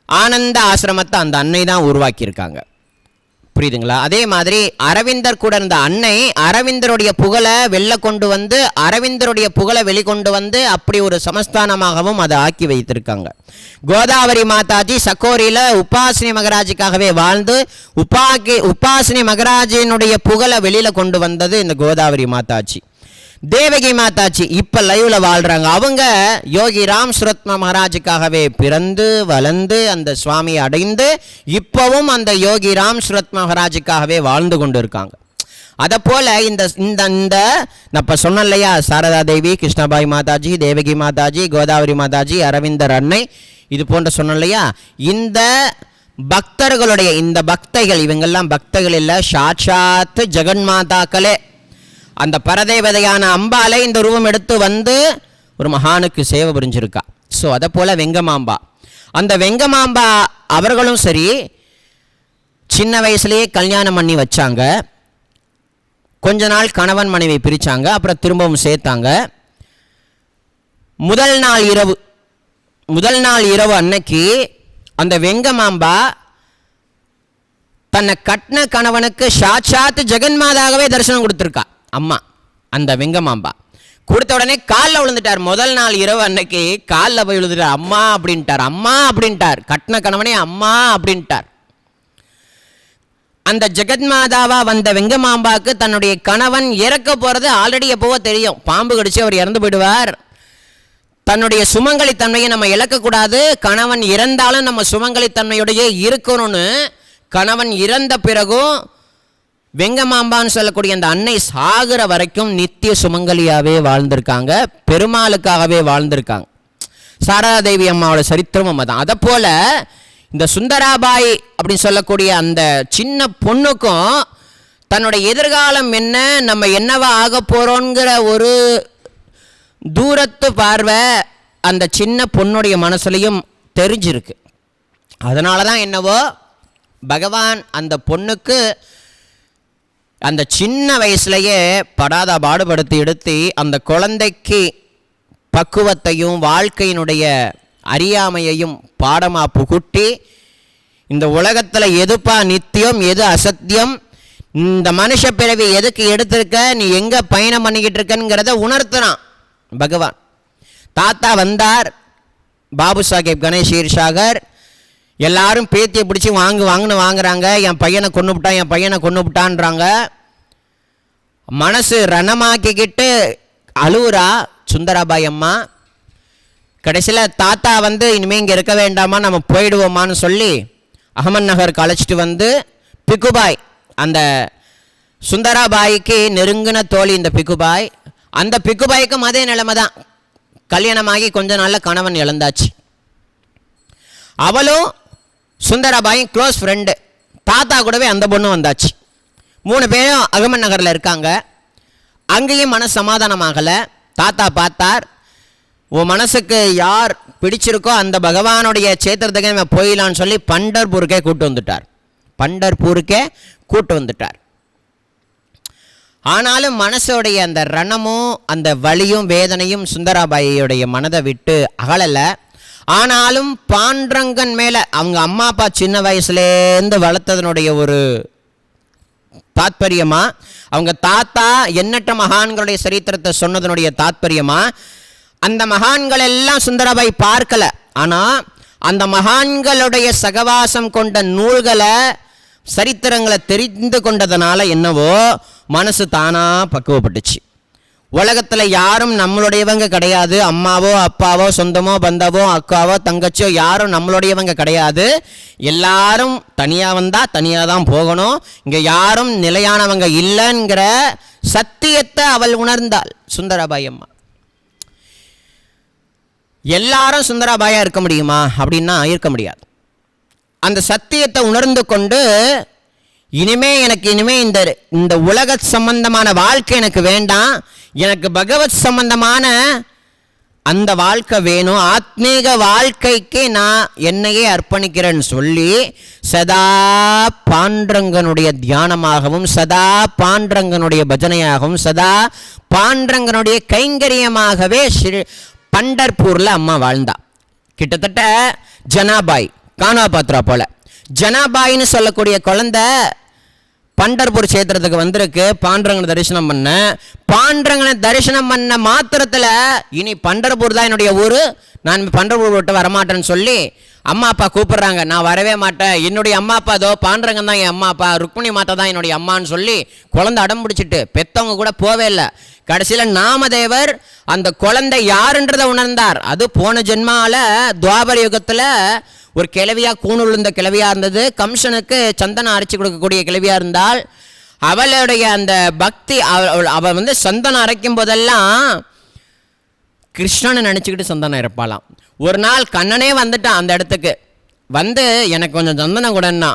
ஆனந்த ஆசிரமத்தை அந்த அன்னை தான் உருவாக்கியிருக்காங்க. புரியுதுங்களா? அதே மாதிரி அரவிந்தர் கூட இருந்த அன்னை அரவிந்தருடைய புகழை வெளில கொண்டு வந்து, அரவிந்தருடைய புகழை வெளிக்கொண்டு வந்து அப்படி ஒரு சமஸ்தானமாகவும் அதை ஆக்கி வைத்திருக்காங்க. கோதாவரி மாதாஜி சக்கோரியில் உபாசினி மகராஜுக்காகவே வாழ்ந்து உபாசினி மகராஜினுடைய புகழை வெளியில் கொண்டு வந்தது இந்த கோதாவரி மாதாஜி. தேவகி மாதாஜி இப்போ லைவ்ல வாழ்றாங்க. அவங்க யோகி ராம் சுரத்மா மகாராஜுக்காகவே பிறந்து வளர்ந்து அந்த சுவாமியை அடைந்து இப்பவும் அந்த யோகி ராம் சுரத்மா மகாராஜுக்காகவே வாழ்ந்து கொண்டு இருக்காங்க. அதை போல இந்த இந்த இந்த நான் இப்போ சொன்னேன் இல்லையா, சாரதா தேவி, கிருஷ்ணபாய் மாதாஜி, தேவகி மாதாஜி, கோதாவரி மாதாஜி, அரவிந்தர் அன்னை, இது போன்ற சொன்னேன் இல்லையா, இந்த பக்தர்களுடைய இந்த பக்தைகள், இவங்கெல்லாம் பக்தர்கள் இல்லை, சாட்சாத்து ஜெகன்மாதாக்களே. அந்த பரதேவதையான அம்பாலை இந்த ரூபம் எடுத்து வந்து ஒரு மகானுக்கு சேவை புரிஞ்சிருக்கா. ஸோ அதை போல் வெங்கமாம்பா, அந்த வெங்கமாம்பா அவர்களும் சரி சின்ன வயசுலேயே கல்யாணம் பண்ணி வச்சாங்க. கொஞ்ச நாள் கணவன் மனைவி பிரித்தாங்க, அப்புறம் திரும்பவும் சேர்த்தாங்க. முதல் நாள் இரவு அன்னைக்கு அந்த வெங்கமாம்பா தன்னை கட்டின கணவனுக்கு சாட்சாத்து ஜெகன்மாதாகவே தரிசனம் கொடுத்துருக்கா. அம்மா அந்த வெங்கமாம்பா கொடுத்த உடனே காலில் விழுந்துட்டார். முதல் நாள் இரவு அன்னைக்கு காலில் போய் விழுந்துட்டார். அம்மா அப்படின்ட்டார், அம்மா அப்படின்ட்டார். கட்டின கணவனே அம்மா அப்படின்ட்டார். அந்த ஜெகன்மாதாவா வந்த வெங்கமாம்பாக்கு தன்னுடைய கணவன் இறக்க போகிறது ஆல்ரெடி எப்போவோ தெரியும். பாம்பு கடிச்சு அவர் இறந்து போயிடுவார். தன்னுடைய சுமங்கலித்தன்மையை நம்ம இழக்கக்கூடாது, கணவன் இறந்தாலும் நம்ம சுமங்கலித்தன்மையோடையே இருக்கணும்னு கணவன் இறந்த பிறகும் வெங்கமாம்பான்னு சொல்லக்கூடிய அந்த அன்னை சாகிற வரைக்கும் நித்திய சுமங்கலியாகவே வாழ்ந்திருக்காங்க, பெருமாளுக்காகவே வாழ்ந்திருக்காங்க. சாரதா தேவி அம்மாவோட சரித்திரமும் அதான். அதை போல் இந்த சுந்தராபாய் அப்படின்னு சொல்லக்கூடிய அந்த சின்ன பொண்ணுக்கும் தன்னுடைய எதிர்காலம் என்ன, நம்ம என்னவா ஆக போகிறோங்கிற ஒரு தூரத்து பார்வை அந்த சின்ன பொண்ணுடைய மனசுலையும் தெரிஞ்சிருக்கு. அதனால தான் என்னவோ பகவான் அந்த பொண்ணுக்கு அந்த சின்ன வயசுலையே படாத பாடுபடுத்தி எடுத்து அந்த குழந்தைக்கு பக்குவத்தையும் வாழ்க்கையினுடைய அறியாமையையும் பாடமாக புகுட்டி இந்த உலகத்தில் எதுப்பா நித்தியம் எது அசத்தியம், இந்த மனுஷ பிறவி எதுக்கு எடுத்திருக்க, நீ எங்கே பயணம் பண்ணிக்கிட்டு இருக்கங்கிறத உணர்த்துறான் பகவான். தாத்தா வந்தார், பாபு சாஹேப் கணேஷ் ஈர்சாகர், எல்லாரும் பேத்தியை பிடிச்சி வாங்குன்னு வாங்குறாங்க. என் பையனை கொண்டு விட்டான்றாங்க. மனசு ரணமாக்கிக்கிட்டு அழுவுறா சுந்தராபாய் அம்மா. கடைசியில் தாத்தா வந்து இனிமேல் இங்கே இருக்க வேண்டாமா, நம்ம போயிடுவோமான்னு சொல்லி அகமது நகருக்கு அழைச்சிட்டு வந்து பிக்குபாய், அந்த சுந்தராபாய்க்கு நெருங்கின தோழி இந்த பிக்குபாய், அந்த பிக்குபாய்க்கும் அதே நிலைமை தான். கல்யாணமாகி கொஞ்ச நாளில் கணவன் இழந்தாச்சு. அவளும் சுந்தராபாயும் க்ளோஸ் ஃப்ரெண்டு. தாத்தா கூடவே அந்த பொண்ணு வந்தாச்சு. 3 பேரும் அகமது நகரில் இருக்காங்க. அங்கேயும் மன சமாதானமாகலை. தாத்தா பார்த்தார், உன் மனசுக்கு யார் பிடிச்சிருக்கோ அந்த பகவானுடைய சேத்திரத்துக்கே நம்ம போயிடலான்னு சொல்லி பண்டர்பூருக்கே கூட்டு வந்துட்டார். ஆனாலும் மனசோடைய அந்த ரணமும் அந்த வலியும் வேதனையும் சுந்தராபாயியோடைய மனதை விட்டு அகலலை. ஆனாலும் பாண்டரங்கன் மேலே அவங்க அம்மா அப்பா சின்ன வயசுலேருந்து வளர்த்ததனுடைய ஒரு தாத்பரியமா, அவங்க தாத்தா எண்ணற்ற மகான்களுடைய சரித்திரத்தை சொன்னதனுடைய தாத்பரியமா, அந்த மகான்கள் எல்லாம் சுந்தராபாய் பார்க்கல. ஆனால் அந்த மகான்களுடைய சகவாசம் கொண்ட நூல்களை சரித்திரங்களை தெரிந்து கொண்டதுனால என்னவோ மனசு தானாக பக்குவப்பட்டுச்சு. உலகத்தில் யாரும் நம்மளுடையவங்க கிடையாது. அம்மாவோ அப்பாவோ சொந்தமோ பந்தவோ அக்காவோ தங்கச்சியோ யாரும் நம்மளுடையவங்க கிடையாது. எல்லாரும் தனியாக வந்தால் தனியாக தான் போகணும். இங்கே யாரும் நிலையானவங்க இல்லைங்கிற சத்தியத்தை அவள் உணர்ந்தாள் சுந்தராபாய் அம்மா. எல்லாரும் சுந்தராபாயாக இருக்க முடியுமா அப்படின்னா இருக்க முடியாது. அந்த சத்தியத்தை உணர்ந்து கொண்டு எனக்கு இனிமே இந்த உலக சம்பந்தமான வாழ்க்கை எனக்கு வேண்டாம், எனக்கு பகவத் சம்பந்தமான அந்த வாழ்க்கை வேணும், ஆத்மீக வாழ்க்கைக்கு நான் என்னையே அர்ப்பணிக்கிறேன்னு சொல்லி சதா பாண்டரங்கனுடைய தியானமாகவும் சதா பாண்டரங்கனுடைய பஜனையாகவும் சதா பாண்டரங்கனுடைய கைங்கரியமாகவே பண்டர்பூரில் அம்மா வாழ்ந்தா. கிட்டத்தட்ட ஜனாபாய் கானாபாத்ரா போல. ஜனாபாயின்னு சொல்லக்கூடிய குழந்தை பண்டர்பூர் சேத்திரத்துக்கு வந்திருக்கு பாண்டரங்கனை தரிசனம் பண்ண. பாண்டரங்கனை தரிசனம் பண்ண மாத்திரத்தில் இனி பண்டர்பூர் தான் என்னுடைய ஊர், நான் பண்டர்பூர் விட்டு வரமாட்டேன்னு சொல்லி அம்மா அப்பா கூப்பிட்றாங்க. நான் வரவே மாட்டேன், என்னுடைய அம்மா அப்பா அதோ பாண்டரங்கன் தான் என் அம்மா அப்பா, ருக்மிணி மாதா தான் என்னுடைய அம்மான்னு சொல்லி குழந்தை அடம் பிடிச்சிட்டு பெற்றவங்க கூட போவே இல்லை. கடைசியில் நாமதேவர் அந்த குழந்தை யாருன்றதை உணர்ந்தார். அது போன ஜென்மாவில் துவாபர யுகத்தில் ஒரு கிழவியாக கூணுழுந்த கிழவியாக இருந்தது. கம்சனுக்கு சந்தனம் அரைச்சி கொடுக்கக்கூடிய கிழவியாக இருந்தால் அவளுடைய அந்த பக்தி, அவள் வந்து சந்தனம் அரைக்கும் போதெல்லாம் கிருஷ்ணனை நினச்சிக்கிட்டு சந்தனம் இறப்பாளாம். ஒரு நாள் கண்ணனே வந்துட்டான் அந்த இடத்துக்கு. வந்து எனக்கு கொஞ்சம் சந்தனம் கூடன்னா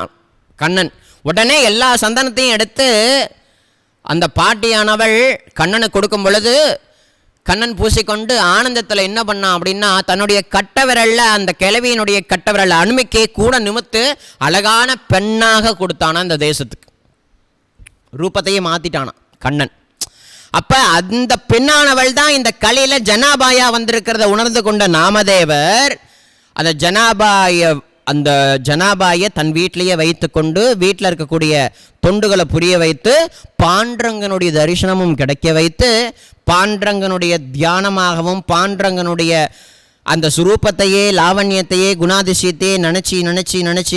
கண்ணன் உடனே எல்லா சந்தனத்தையும் எடுத்து அந்த பாட்டியானவள் கண்ணனுக்கு கொடுக்கும் பொழுது கண்ணன் பூசிக்கொண்டு ஆனந்தத்தில் என்ன பண்ணான் அப்படின்னா தன்னுடைய கட்ட விரலில் அந்த கிழவியினுடைய கட்ட விரலில் அனுமிக்கை கூட நிமித்து அழகான பெண்ணாக கொடுத்தானா அந்த தேசத்துக்கு. ரூபத்தையே மாற்றிட்டானான் கண்ணன். அப்போ அந்த பெண்ணானவள் தான் இந்த கலையில் ஜனாபாயா வந்திருக்கிறத உணர்ந்து கொண்ட நாமதேவர் அந்த ஜனாபாயை தன் வீட்டிலேயே வைத்து கொண்டு வீட்டில் இருக்கக்கூடிய தொண்டுகளை புரிய வைத்து பாண்டரங்கனுடைய தரிசனமும் கிடைக்க வைத்து பாண்டரங்கனுடைய தியானமாகவும் பாண்டரங்கனுடைய அந்த சுரூபத்தையே லாவண்யத்தையே குணாதிசயத்தையே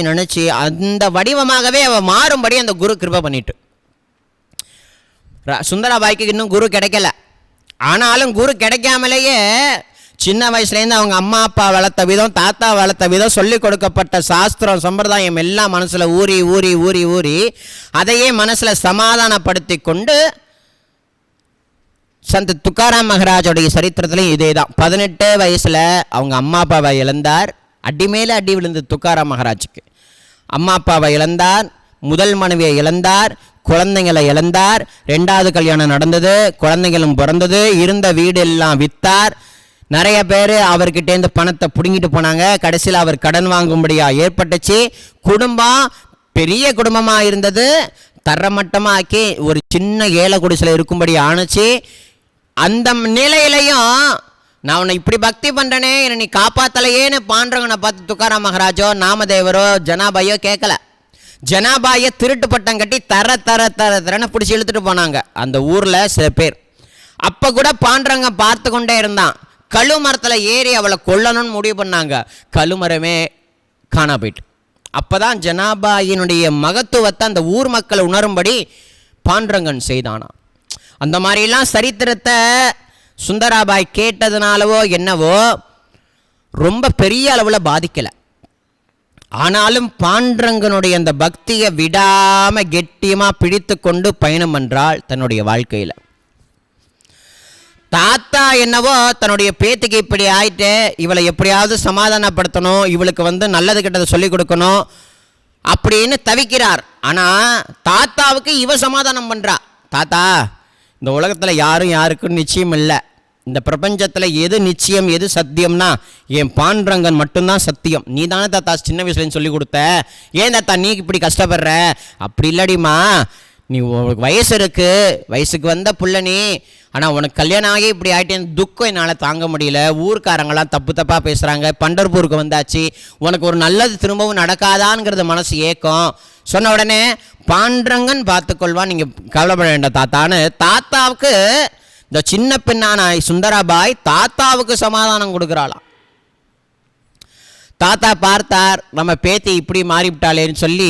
நினச்சி அந்த வடிவமாகவே அவள் மாறும்படி அந்த குரு கிருபை பண்ணிட்டு. சுந்தராபாய்க்கு இன்னும் குரு கிடைக்கல. ஆனாலும் குரு கிடைக்காமலேயே சின்ன வயசுலேருந்து அவங்க அம்மா அப்பா வளர்த்த விதம், தாத்தா வளர்த்த விதம், சொல்லி கொடுக்கப்பட்ட சாஸ்திரம் சம்பிரதாயம் எல்லாம் மனசில் ஊறி ஊறி ஊறி ஊறி அதையே மனசில் சமாதானப்படுத்தி கொண்டு சந்த் துக்காராம் மகராஜோடைய சரித்திரத்துலையும் இதே தான். 18 வயசில் அவங்க அம்மா அப்பாவை இழந்தார். அடி மேலே அடி விழுந்து துக்காராம் மகராஜுக்கு. அம்மா அப்பாவை இழந்தார், முதல் மனைவியை இழந்தார், குழந்தைங்களை இழந்தார். 2வது கல்யாணம் நடந்தது, குழந்தைகளும் பிறந்தது. இருந்த வீடு எல்லாம் விற்றார். நிறைய பேர் அவர்கிட்டேருந்து பணத்தை பிடுங்கிட்டு போனாங்க. கடைசியில் அவர் கடன் வாங்கும்படியாக ஏற்பட்டுச்சு. குடும்பம் பெரிய குடும்பமாக இருந்தது, தரமட்டமாக்கி ஒரு சின்ன ஏழை குடிசையில் இருக்கும்படி ஆணுச்சு. அந்த நிலையிலையும் நான் உன்னை இப்படி பக்தி பண்ணுறேனே, என்னை நீ காப்பாற்றலையேன்னு பாண்டவனை பார்த்து துக்காராம் மகராஜோ நாமதேவரோ ஜனாபாயோ கேட்கல. ஜனாபாயை திருட்டு பட்டம் கட்டி தரன்னு பிடிச்சி இழுத்துட்டு போனாங்க அந்த ஊரில் சில பேர். அப்போ கூட பாண்டவங்க பார்த்து கொண்டே இருந்தான். கழுமரத்தில் ஏறி அவளை கொல்லணும்னு முடிவு பண்ணாங்க. கழுமரமே காணா போயிட்டு. அப்போ தான் ஜனாபாயினுடைய மகத்துவத்தை அந்த ஊர் மக்கள் உணரும்படி பாண்டரங்கன் செய்தானா. அந்த மாதிரிலாம் சரித்திரத்தை சுந்தராபாய் கேட்டதுனாலவோ என்னவோ ரொம்ப பெரிய அளவில் பாதிக்கலை. ஆனாலும் பாண்டரங்கனுடைய அந்த பக்தியை விடாமல் கெட்டியமாக பிடித்து கொண்டு பயணம் என்றால் தன்னுடைய வாழ்க்கையில். தாத்தா என்னவோ தன்னுடைய பேத்திக்கு இப்படி ஆயிட்டு, இவளை எப்படியாவது சமாதானப்படுத்தணும், இவளுக்கு நல்லது கெட்டதை சொல்லிக் கொடுக்கணும் அப்படின்னு தவிக்கிறார். ஆனால் தாத்தாவுக்கு இவ சமாதானம் பண்ணுறா. தாத்தா, இந்த உலகத்தில் யாரும் யாருக்கும் நிச்சயம் இல்லை. இந்த பிரபஞ்சத்தில் எது நிச்சயம் எது சத்தியம்னா என் பாண்டரங்கன் மட்டும்தான் சத்தியம். நீ தானே தாத்தா சின்ன வயசுலன்னு சொல்லி கொடுத்த, ஏன் தாத்தா நீ இப்படி கஷ்டப்படுற? அப்படி இல்லடிம்மா, நீ உனக்கு வயசு இருக்கு, வயசுக்கு வந்த புள்ள நீ. ஆனால் உனக்கு கல்யாணம் ஆகி இப்படி ஆகிட்டேன், துக்கம் என்னால் தாங்க முடியல. ஊர்க்காரங்களாம் தப்பு தப்பாக பேசுகிறாங்க. பண்டர்பூருக்கு வந்தாச்சு, உனக்கு ஒரு நல்லது திரும்பவும் நடக்காதான்ங்கிறது மனசு ஏக்கம். சொன்ன உடனே பாண்டரங்கன் பார்த்துக்கொள்வான், நீங்கள் கவலைப்பட வேண்டாம் தாத்தான்னு தாத்தாவுக்கு இந்த சின்ன பெண்ணான சுந்தராபாய் தாத்தாவுக்கு சமாதானம் கொடுக்குறாளாம். தாத்தா பார்த்தார், நம்ம பேத்தி இப்படி மாறிவிட்டாளேன்னு சொல்லி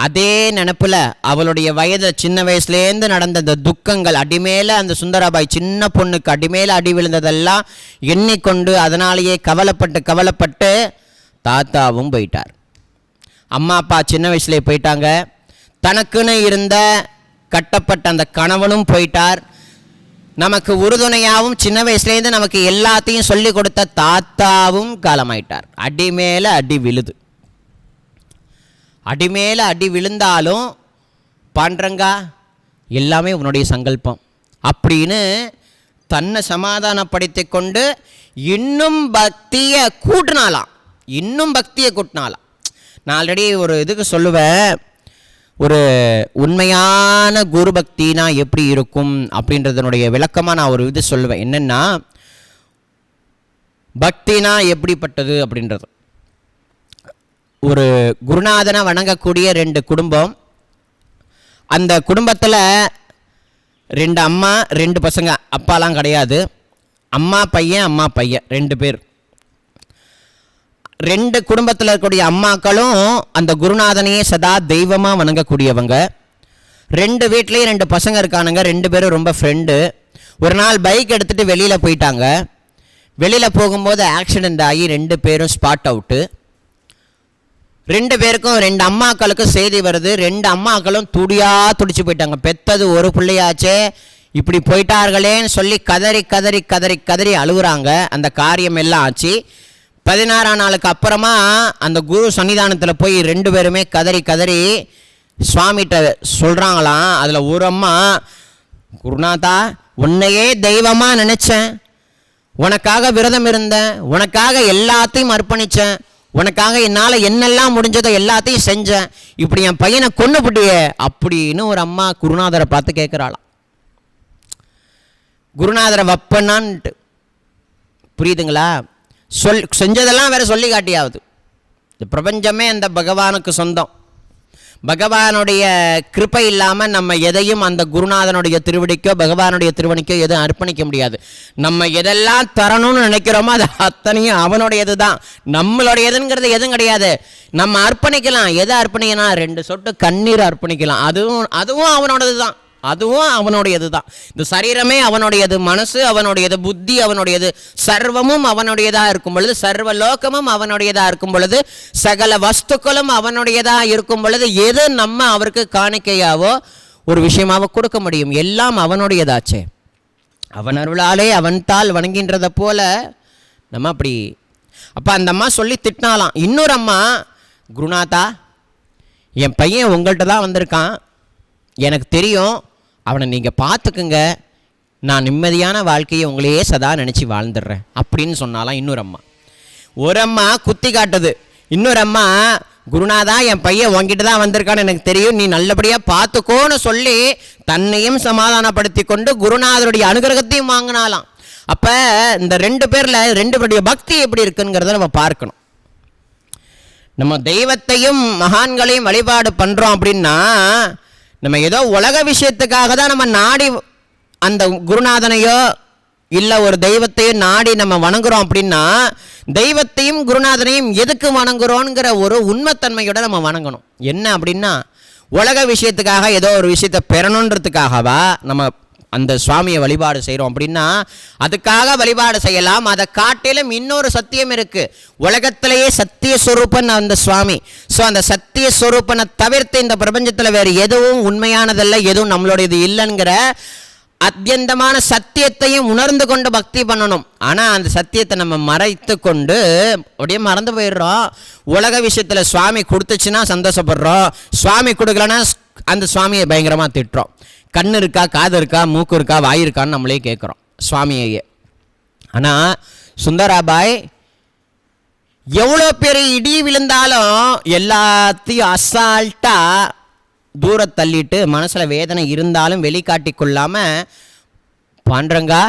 அதே நினப்பில் அவளுடைய வயது சின்ன வயசுலேருந்து நடந்த அந்த துக்கங்கள், அடிமேல அந்த சுந்தராபாய் சின்ன பொண்ணுக்கு அடிமேல அடி விழுந்ததெல்லாம் எண்ணிக்கொண்டு அதனாலேயே கவலைப்பட்டு தாத்தாவும் போயிட்டார். அம்மா அப்பா சின்ன வயசுலேயே போயிட்டாங்க. தனக்குன்னு இருந்த கட்டப்பட்ட அந்த கணவனும் போயிட்டார். நமக்கு உறுதுணையாகவும் சின்ன வயசுலேருந்து நமக்கு எல்லாத்தையும் சொல்லி கொடுத்த தாத்தாவும் காலமாயிட்டார். அடி மேலே அடி விழுது. அடி மேலே அடி விழுந்தாலும் பாண்டரங்கா எல்லாமே உன்னுடைய சங்கல்பம் அப்படின்னு தன்னை சமாதானப்படுத்தி கொண்டு இன்னும் பக்தியை கூட்டினாலாம். நான் ஆல்ரெடி ஒரு இதுக்கு சொல்லுவேன், ஒரு உண்மையான குரு பக்தினா எப்படி இருக்கும் அப்படின்றதனுடைய விளக்கமாக நான் ஒரு இது சொல்லுவேன். என்னென்னா, பக்தினா எப்படிப்பட்டது அப்படின்றது. ஒரு குருநாதனை வணங்கக்கூடிய 2 குடும்பம். அந்த குடும்பத்தில் 2 அம்மா 2 பசங்க, அப்பாலாம் கிடையாது. அம்மா பையன் 2 பேர். 2 குடும்பத்தில் இருக்கக்கூடிய அம்மாக்களும் அந்த குருநாதனையே சதா தெய்வமாக வணங்கக்கூடியவங்க. 2 வீட்லேயும் 2 பசங்க இருக்கானுங்க. 2 பேரும் ரொம்ப ஃப்ரெண்டு. ஒரு நாள் பைக் எடுத்துகிட்டு வெளியில் போயிட்டாங்க. வெளியில் போகும்போது ஆக்சிடெண்ட் ஆகி 2 பேரும் ஸ்பாட் அவுட்டு. 2 பேருக்கும் 2 அம்மாக்களுக்கும் செய்தி வருது. 2 அம்மாக்களும் துடிச்சு போயிட்டாங்க. பெத்தது ஒரு பிள்ளையாச்சே, இப்படி போயிட்டார்களேன்னு சொல்லி கதறி அழுகுறாங்க. அந்த காரியம் எல்லாம் ஆச்சு. 16ஆம் நாளுக்கு அப்புறமா அந்த குரு சன்னிதானத்தில் போய் 2 பேருமே கதறி சுவாமிகிட்ட சொல்கிறாங்களாம். அதில் ஒரு அம்மா, குருநாதா, உன்னையே தெய்வமாக நினச்சேன், உனக்காக விரதம் இருந்தேன், உனக்காக எல்லாத்தையும் அர்ப்பணித்தேன், உனக்காக என்னால் என்னெல்லாம் முடிஞ்சதோ எல்லாத்தையும் செஞ்சேன், இப்படி என் பையனை கொன்னுபுட்டியே அப்படின்னு ஒரு அம்மா குருநாதரை பார்த்து கேட்குறாளாம். குருநாதரை வப்பனான்ட்டு புரியுதுங்களா? செஞ்சதெல்லாம் வேற சொல்லி காட்டியாவது. இந்த பிரபஞ்சமே அந்த பகவானுக்கு சொந்தம். பகவானுடைய கிருபை இல்லாமல் நம்ம எதையும் அந்த குருநாதனுடைய திருவடிக்கோ பகவானுடைய திருவடிக்கோ எதுவும் அர்ப்பணிக்க முடியாது. நம்ம எதெல்லாம் தரணும்னு நினைக்கிறோமோ அது அத்தனையும் அவனுடையது தான். நம்மளுடையதுங்கிறது எதுவும் கிடையாது. நம்ம அர்ப்பணிக்கலாம். எதை அர்ப்பணிக்கலாம்? 2 சொட்டு கண்ணீர் அர்ப்பணிக்கலாம். அதுவும் அவனோடது தான். அதுவும் அவனுடையது தான். இந்த சரீரமே அவனுடையது, மனசு அவனுடையது, புத்தி அவனுடையது, சர்வமும் அவனுடையதாக இருக்கும் பொழுது, சர்வ லோகமும் அவனுடையதாக இருக்கும் பொழுது, சகல வஸ்துக்களும் அவனுடையதாக இருக்கும் பொழுது, எது நம்ம அவருக்கு காணிக்கையாவோ ஒரு விஷயமாவோ கொடுக்க முடியும்? எல்லாம் அவனுடையதாச்சே. அவன் அருளாலே அவன் தாள் வணங்கின்றதை போல நம்ம அப்படி. அப்போ அந்த அம்மா சொல்லி திட்டினாலாம். இன்னொரு அம்மா, குருநாதா என் பையன் உங்கள்கிட்ட தான் வந்திருக்கான், எனக்கு தெரியும், அவனை நீங்கள் பார்த்துக்குங்க, நான் நிம்மதியான வாழ்க்கையை உங்களையே சதா நினச்சி வாழ்ந்துடுறேன் அப்படின்னு சொன்னாலாம் இன்னொரு அம்மா. ஒரு அம்மா குத்தி காட்டுது, இன்னொரு அம்மா, குருநாதா என் பையன் உங்ககிட்ட தான் வந்திருக்கான்னு எனக்கு தெரியும், நீ நல்லபடியாக பார்த்துக்கோன்னு சொல்லி தன்னையும் சமாதானப்படுத்தி கொண்டு குருநாதருடைய அனுகிரகத்தையும் வாங்கினாலாம். அப்போ இந்த ரெண்டு பேரில் ரெண்டு பேருடைய பக்தி எப்படி இருக்குங்கிறத நம்ம பார்க்கணும். நம்ம தெய்வத்தையும் மகான்களையும் வழிபாடு பண்ணுறோம் அப்படின்னா, நம்ம ஏதோ உலக விஷயத்துக்காக தான் நம்ம நாடி அந்த குருநாதனையோ இல்லை ஒரு தெய்வத்தையும் நாடி நம்ம வணங்குறோம் அப்படின்னா, தெய்வத்தையும் குருநாதனையும் எதுக்கு வணங்குறோங்கிற ஒரு உண்மைத்தன்மையோட நம்ம வணங்கணும். என்ன அப்படின்னா, உலக விஷயத்துக்காக ஏதோ ஒரு விஷயத்தை பெறணுன்றதுக்காகவா நம்ம அந்த சுவாமியை வழிபாடு செய்கிறோம் அப்படின்னா, அதுக்காக வழிபாடு செய்யலாம். அதை காட்டிலும் இன்னொரு சத்தியம் இருக்குது. உலகத்திலேயே சத்திய ஸ்வரூபன் அந்த சுவாமி. ஸோ அந்த சத்திய ஸ்வரூபனை தவிர்த்து இந்த பிரபஞ்சத்தில் வேறு எதுவும் உண்மையானதல்ல, எதுவும் நம்மளுடையது இல்லைங்கிற அத்தியந்தமான சத்தியத்தையும் உணர்ந்து கொண்டு பக்தி பண்ணணும். ஆனால் அந்த சத்தியத்தை நம்ம மறைத்து கொண்டு அப்படியே மறந்து போயிடுறோம். உலக விஷயத்தில் சுவாமி கொடுத்துச்சுன்னா சந்தோஷப்படுறோம், சுவாமி கொடுக்கலன்னா அந்த சுவாமியை பயங்கரமாக திட்டுறோம். கண் இருக்கா, காது இருக்கா, மூக்கு இருக்கா, வாய் இருக்கான்னு நம்மளே கேட்குறோம் சுவாமியையே. ஆனால் சுந்தராபாய் எவ்வளோ பெரிய இடி விழுந்தாலும் எல்லாத்தையும் அசால்ட்டாக தூரத் தள்ளிட்டு, மனசில் வேதனை இருந்தாலும் வெளிக்காட்டி கொள்ளாமல், பாண்டரங்கா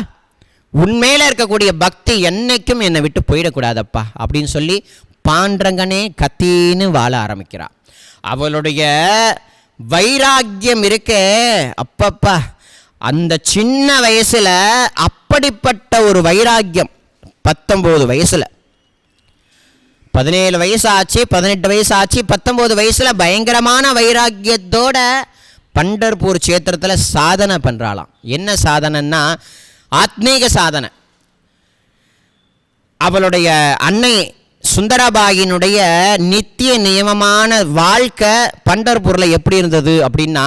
உண்மையில் இருக்கக்கூடிய பக்தி என்னைக்கும் என்னை விட்டு போயிடக்கூடாதப்பா அப்படின்னு சொல்லி பாண்டரங்கனே கத்தின்னு வாழ ஆரம்பிக்கிறாள். அவளுடைய வைராக்கியம் இருக்கே அப்பப்பா, அந்த சின்ன வயசில் அப்படிப்பட்ட ஒரு வைராக்கியம். 19 வயசில், 17 வயசு ஆச்சு, 18 வயசு ஆச்சு, 19 வயசில் பயங்கரமான வைராக்கியத்தோட பண்டர்பூர் க்ஷேத்திரத்தில் சாதனை பண்ணுறாளாம். என்ன சாதனைன்னா ஆத்மீக சாதனை. அவளுடைய அன்னை சுந்தரபாயினுடைய நித்திய நியமமான வாழ்க்கை பண்டர்பூரில் எப்படி இருந்தது அப்படின்னா,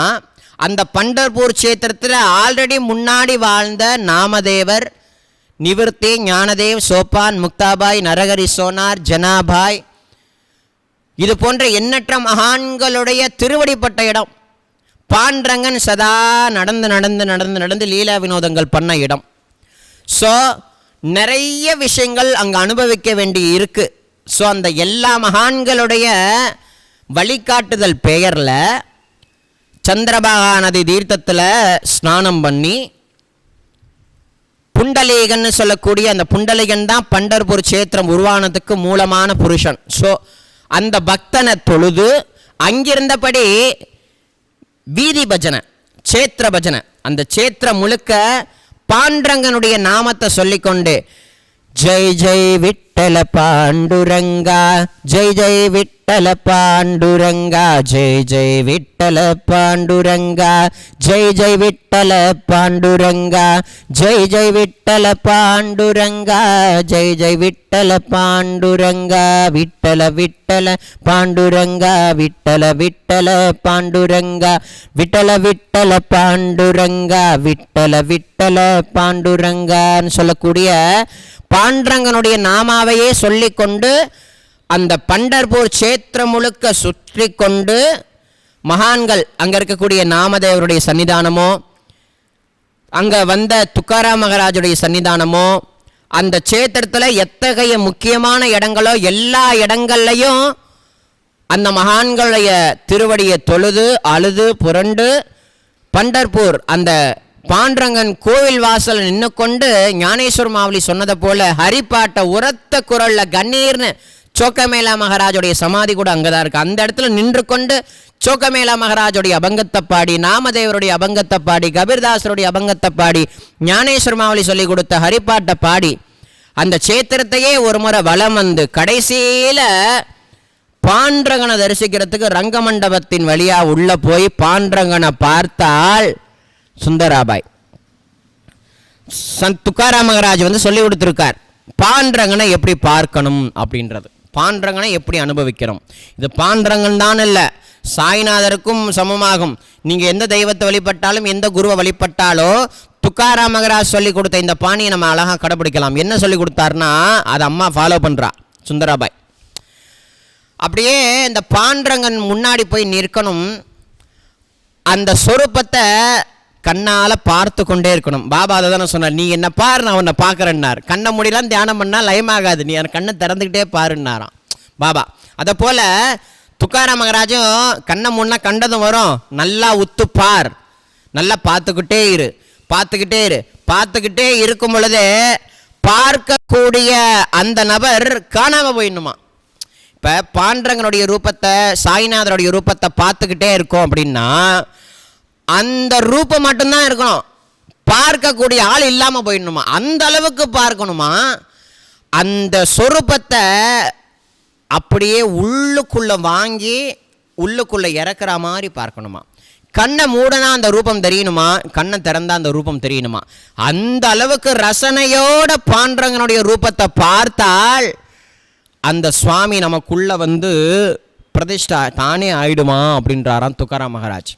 அந்த பண்டர்பூர் க்ஷேத்திரத்தில் ஆல்ரெடி முன்னாடி வாழ்ந்த நாமதேவர், நிவர்த்தி, ஞானதேவ், சோப்பான், முக்தாபாய், நரஹரி சோனார், ஜனாபாய், இது போன்ற எண்ணற்ற மகான்களுடைய திருவடிப்பட்ட இடம். பாண்டரங்கன் சதா நடந்து நடந்து நடந்து நடந்து லீலா வினோதங்கள் பண்ண இடம். ஸோ நிறைய விஷயங்கள் அங்கே அனுபவிக்க வேண்டி இருக்குது. ஸோ அந்த எல்லா மகான்களுடைய வழிகாட்டுதல் பெயரில் சந்திரபாகா நதி தீர்த்தத்தில் ஸ்நானம் பண்ணி, புண்டலீகன்னு சொல்லக்கூடிய அந்த புண்டலீகன் தான் பண்டர்பூர் க்ஷேத்திரம் உருவானதுக்கு மூலமான புருஷன். ஸோ அந்த பக்தனை தொழுது அங்கிருந்தபடி வீதி பஜனை, க்ஷேத்திர பஜனை, அந்த க்ஷேத்திரம் முழுக்க பாண்டரங்கனுடைய நாமத்தை சொல்லிக்கொண்டு ஜெய் ஜெய் விட்டல பாண்டுரங்கா, ஜெய் ஜெய் விட்டல பாண்டுரங்கா, ஜெய் ஜெய் விட்டல பாண்டுரங்கா, ஜெய் ஜெய் விட்டல பாண்டுரங்கா, ஜெய் ஜெய் விட்டல பாண்டுரங்கா, ஜெய் ஜெய் விட்டல பாண்டுரங்கா, விட்டல விட்டல பாண்டுரங்கா, விட்டல விட்டல பாண்டுரங்கா, விட்டல விட்டல பாண்டுரங்கா, விட்டல விட்டல பாண்டுரங்கான்னு சொல்லக்கூடிய பாண்டரங்கனுடைய நாமாவையே சொல்லிக்கொண்டு அந்த பண்டர்பூர் க்ஷேத்திரம் முழுக்க சுற்றி கொண்டு மகான்கள் அங்கே இருக்கக்கூடிய நாமதேவருடைய சன்னிதானமோ, அங்கே வந்த துக்காராம் மகாராஜுடைய சன்னிதானமோ, அந்த க்ஷேத்திரத்தில் எத்தகைய முக்கியமான இடங்களோ எல்லா இடங்கள்லையும் அந்த மகான்களுடைய திருவடியை தொழுது அழுது புரண்டு பண்டர்பூர் அந்த பாண்டரங்கன் கோவில் வாசல் நின்று கொண்டு ஞானேஸ்வர் மாவலி சொன்னதை போல ஹரிப்பாட்டை உரத்த குரல்ல கண்ணீர்னு சோக்கமேளா மகாராஜுடைய சமாதி கூட அங்கே தான் இருக்குது. அந்த இடத்துல நின்று கொண்டு சோக்கமேளா மகாராஜுடைய அபங்கத்தை பாடி, நாமதேவருடைய அபங்கத்தை பாடி, கபீர்தாசருடைய அபங்கத்தை பாடி, ஞானேஸ்வர் மாவலி சொல்லி கொடுத்த ஹரிப்பாட்டை பாடி அந்த க்ஷேத்திரத்தையே ஒரு முறை வலம் வந்து கடைசியில் பாண்டரங்கனை தரிசிக்கிறதுக்கு ரங்கமண்டபத்தின் வழியாக உள்ளே போய் பாண்டரங்கனை பார்த்தால் சுந்தராபாய். துக்காராம் மகராஜ் வந்து சொல்லி கொடுத்துருக்கார் பாண்டரங்கனை எப்படி பார்க்கணும் அப்படின்றது, பாண்டரங்கனை எப்படி அனுபவிக்கணும். இது பாண்டரங்கன் தான் இல்லை, சாய்நாதருக்கும் சமமாகும். நீங்கள் எந்த தெய்வத்தை வழிபட்டாலும் எந்த குருவை வழிபட்டாலோ துக்காராம் மகராஜ் சொல்லி கொடுத்த இந்த பாணியை நம்ம அழகாக கடைப்பிடிக்கலாம். என்ன சொல்லி கொடுத்தாருன்னா அதை அம்மா ஃபாலோ பண்ணுறா சுந்தராபாய். அப்படியே இந்த பாண்டரங்கன் முன்னாடி போய் நிற்கணும், அந்த சொரூபத்தை கண்ணால் பார்த்து கொண்டே இருக்கணும். பாபா அதை தானே சொன்னார், நீ என்ன பாரு நான் உன்னை பார்க்குறேன்னார். கண்ணை முடியலாம் தியானம் பண்ணால் லயமாகாது, நீ அந்த கண்ணை திறந்துக்கிட்டே பாருன்னாராம் பாபா. அதை போல் துக்காராம் மகராஜும் கண்ணை முன்னா கண்டதும் வரும், நல்லா உத்துப்பார், நல்லா பார்த்துக்கிட்டே இரு, பார்த்துக்கிட்டே இரு. பார்த்துக்கிட்டே இருக்கும் பொழுதே பார்க்கக்கூடிய அந்த நபர் காணாமல் போயிடணுமா. இப்போ பாண்டரங்கனுடைய ரூபத்தை சாய்நாதருடைய ரூபத்தை பார்த்துக்கிட்டே இருக்கோம் அப்படின்னா அந்த ரூபம் மட்டும்தான் இருக்கணும், பார்க்கக்கூடிய ஆள் இல்லாமல் போயிடணுமா. அந்த அளவுக்கு பார்க்கணுமா. அந்த சொரூபத்தை அப்படியே உள்ளுக்குள்ளே வாங்கி உள்ளுக்குள்ளே இறக்குற மாதிரி பார்க்கணுமா. கண்ணை மூடனா அந்த ரூபம் தெரியணுமா, கண்ணை திறந்தா அந்த ரூபம் தெரியணுமா. அந்த அளவுக்கு ரசனையோட பாண்டரங்கனுடைய ரூபத்தை பார்த்தால் அந்த சுவாமி நமக்குள்ள வந்து பிரதிஷ்டா தானே ஆயிடுமா அப்படின்றாராம் துக்காராம் மகராஜ்.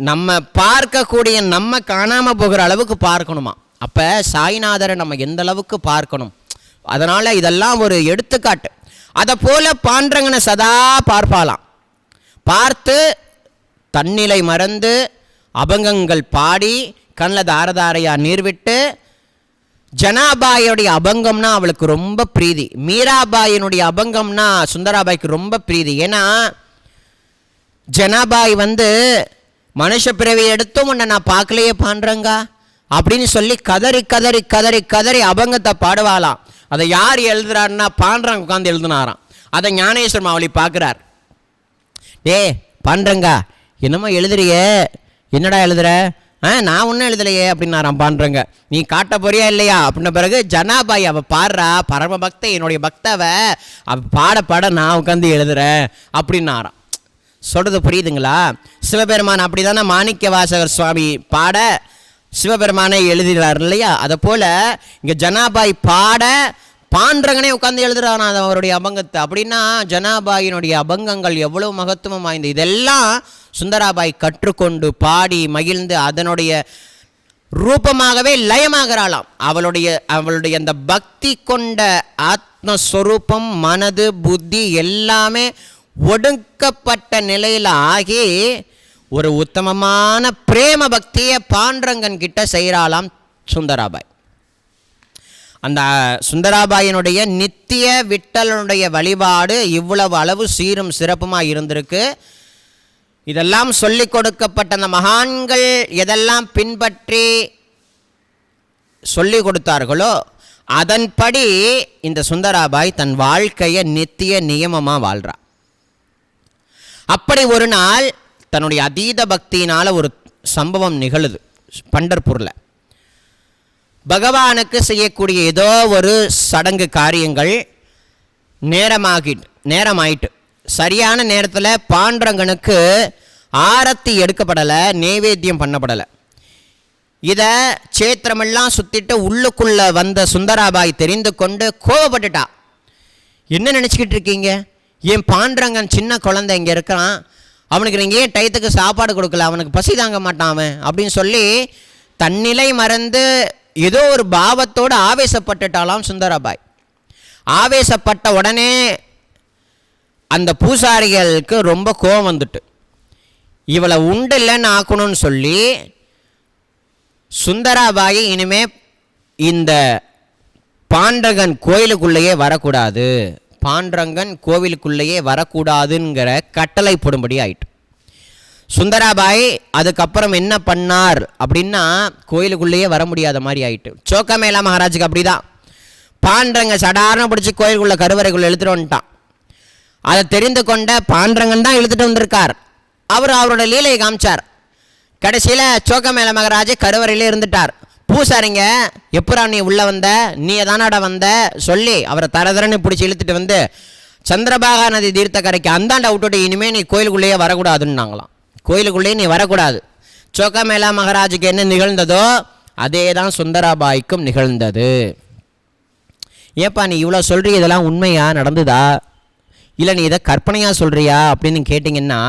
நம்ம பார்க்கக்கூடிய நம்ம காணாமல் போகிற அளவுக்கு பார்க்கணுமா. அப்போ சாய்நாதரை நம்ம எந்த அளவுக்கு பார்க்கணும், அதனால் இதெல்லாம் ஒரு எடுத்துக்காட்டு. அதை போல் பாண்டரங்கனை சதா பார்ப்பாலாம், பார்த்து தன்னிலை மறந்து அபங்கங்கள் பாடி கண்ணில் தாரதாரையாக நீர் விட்டு. ஜனாபாயினுடைய அபங்கம்னா அவளுக்கு ரொம்ப பிரீதி, மீராபாயினுடைய அபங்கம்னா சுந்தராபாய்க்கு ரொம்ப பிரீதி. ஏன்னா ஜனாபாய் வந்து மனுஷ பிறவி எடுத்தும் உன்னை நான் பார்க்கலையே பாண்டரங்கா அப்படின்னு சொல்லி கதறி கதறி கதறி கதறி அபங்கத்தை பாடுவாளாம். அதை யார் எழுதுறாருன்னா பாண்டரங்க உட்காந்து எழுதுனாராம். அதை ஞானேஸ்வர மாவளி பார்க்குறார். டே பாண்டரங்கா என்னமோ எழுதுறியே, என்னடா எழுதுற? நான் ஒன்றும் எழுதலையே அப்படின்னாராம் பாண்டரங்க. நீ காட்ட போறியா இல்லையா அப்படின்ன பிறகு ஜனாபாய் அவள் பாடுறா, பரம பக்தை, என்னுடைய பக்தவை அவள் பாட பாட நான் உட்காந்து எழுதுறேன் அப்படின்னாராம். சொல்கிறது புரியுதுங்களா? சிவபெருமான் அப்படி தானே மாணிக்க வாசகர் சுவாமி பாட சிவபெருமானை எழுதுகிறார் இல்லையா? அதை போல் இங்கே ஜனாபாய் பாட பாண்டரங்கனே உட்காந்து எழுதுறான் அவருடைய அபங்கத்தை. அப்படின்னா ஜனாபாயினுடைய அபங்கங்கள் எவ்வளோ மகத்துவம் வாய்ந்து. இதெல்லாம் சுந்தராபாய் கற்றுக்கொண்டு பாடி மகிழ்ந்து அதனுடைய ரூபமாகவே லயமாகிறாளாம். அவளுடைய அந்த பக்தி கொண்ட ஆத்மஸ்வரூபம், மனது, புத்தி எல்லாமே ஒடுக்கப்பட்ட நிலையில் ஆகி ஒரு உத்தமமான பிரேம பக்தியை பாண்டரங்கன் கிட்ட செய்கிறாளாம் சுந்தராபாய். அந்த சுந்தராபாயினுடைய நித்திய விட்டலனுடைய வழிபாடு இவ்வளவு அளவு சீரும் சிறப்புமாக இருந்திருக்கு. இதெல்லாம் சொல்லி கொடுக்கப்பட்ட அந்த மகான்கள் எதெல்லாம் பின்பற்றி சொல்லி கொடுத்தார்களோ அதன்படி இந்த சுந்தராபாய் தன் வாழ்க்கையை நித்திய நியமமாக வாழ்றா. அப்படி ஒரு நாள் தன்னுடைய அதீத பக்தியினால் ஒரு சம்பவம் நிகழுது. பண்டர்பூரில் பகவானுக்கு செய்யக்கூடிய ஏதோ ஒரு சடங்கு காரியங்கள் நேரமாயிட்டு சரியான நேரத்தில் பாண்டரங்கனுக்கு ஆரத்தி எடுக்கப்படலை, நைவேத்தியம் பண்ணப்படலை. இதை சேத்திரமெல்லாம் சுற்றிட்டு உள்ளுக்குள்ளே வந்த சுந்தராபாய் தெரிந்து கொண்டு கோபப்பட்டுட்டா. என்ன நினச்சிக்கிட்டு இருக்கீங்க? என் பாண்டரங்கன் சின்ன குழந்தை இங்கே இருக்கிறான், அவனுக்கு நீங்கள் ஏன் டயத்துக்கு சாப்பாடு கொடுக்கல, அவனுக்கு பசி தாங்க மாட்டான் அவன் அப்படின்னு சொல்லி தன்னிலை மறந்து ஏதோ ஒரு பாவத்தோடு ஆவேசப்பட்டுட்டாலாம் சுந்தராபாய். ஆவேசப்பட்ட உடனே அந்த பூசாரிகளுக்கு ரொம்ப கோபம் வந்துட்டு இவளை உண்டு இல்லைன்னு ஆக்கணும்னு சொல்லி சுந்தராபாயை இனிமே இந்த பாண்டரங்கன் கோயிலுக்குள்ளேயே வரக்கூடாது, பாண்டரங்கன் கோவிலுக்குள்ளேயே வரக்கூடாதுங்கிற கட்டளை போடும்படி ஆயிட்டு. சுந்தராபாய் அதுக்கப்புறம் என்ன பண்ணார் அப்படின்னா கோயிலுக்குள்ளேயே வர முடியாத மாதிரி ஆயிட்டு. சோக்கமேளா மகாராஜுக்கு அப்படிதான். பாண்டரங்க சடாரண பிடிச்சி கோயிலுக்குள்ள கருவறைக்குள்ள இழுத்துட்டு வந்துட்டான். அதை தெரிந்து கொண்ட பாண்டரங்கன் தான் இழுத்துட்டு வந்திருக்கார். அவரோட லீலையை காமிச்சார். கடைசியில் சோக்கமேள மகாராஜ் கருவறையிலே இருந்துட்டார். பூசாரிங்க எப்பரா நீ உள்ளே வந்த, நீ தானாடா வந்த சொல்லி அவரை தரதரன்னு பிடிச்சி இழுத்துட்டு வந்து சந்திரபாகா நதி தீர்த்த கரைக்கு அந்தாண்ட விட்டுட்டு இனிமேல் நீ கோயிலுக்குள்ளேயே வரக்கூடாதுன்னாங்களாம். கோயிலுக்குள்ளேயே நீ வரக்கூடாது, சோக்கமேளா மகாராஜுக்கு என்ன நிகழ்ந்ததோ அதே தான் சுந்தராபாய்க்கும் நிகழ்ந்தது. ஏப்பா நீ இவ்வளோ சொல்கிறீ, இதெல்லாம் உண்மையா நடந்ததா இல்லை நீ இதை கற்பனையாக சொல்கிறியா அப்படின்னு கேட்டிங்கன்னா,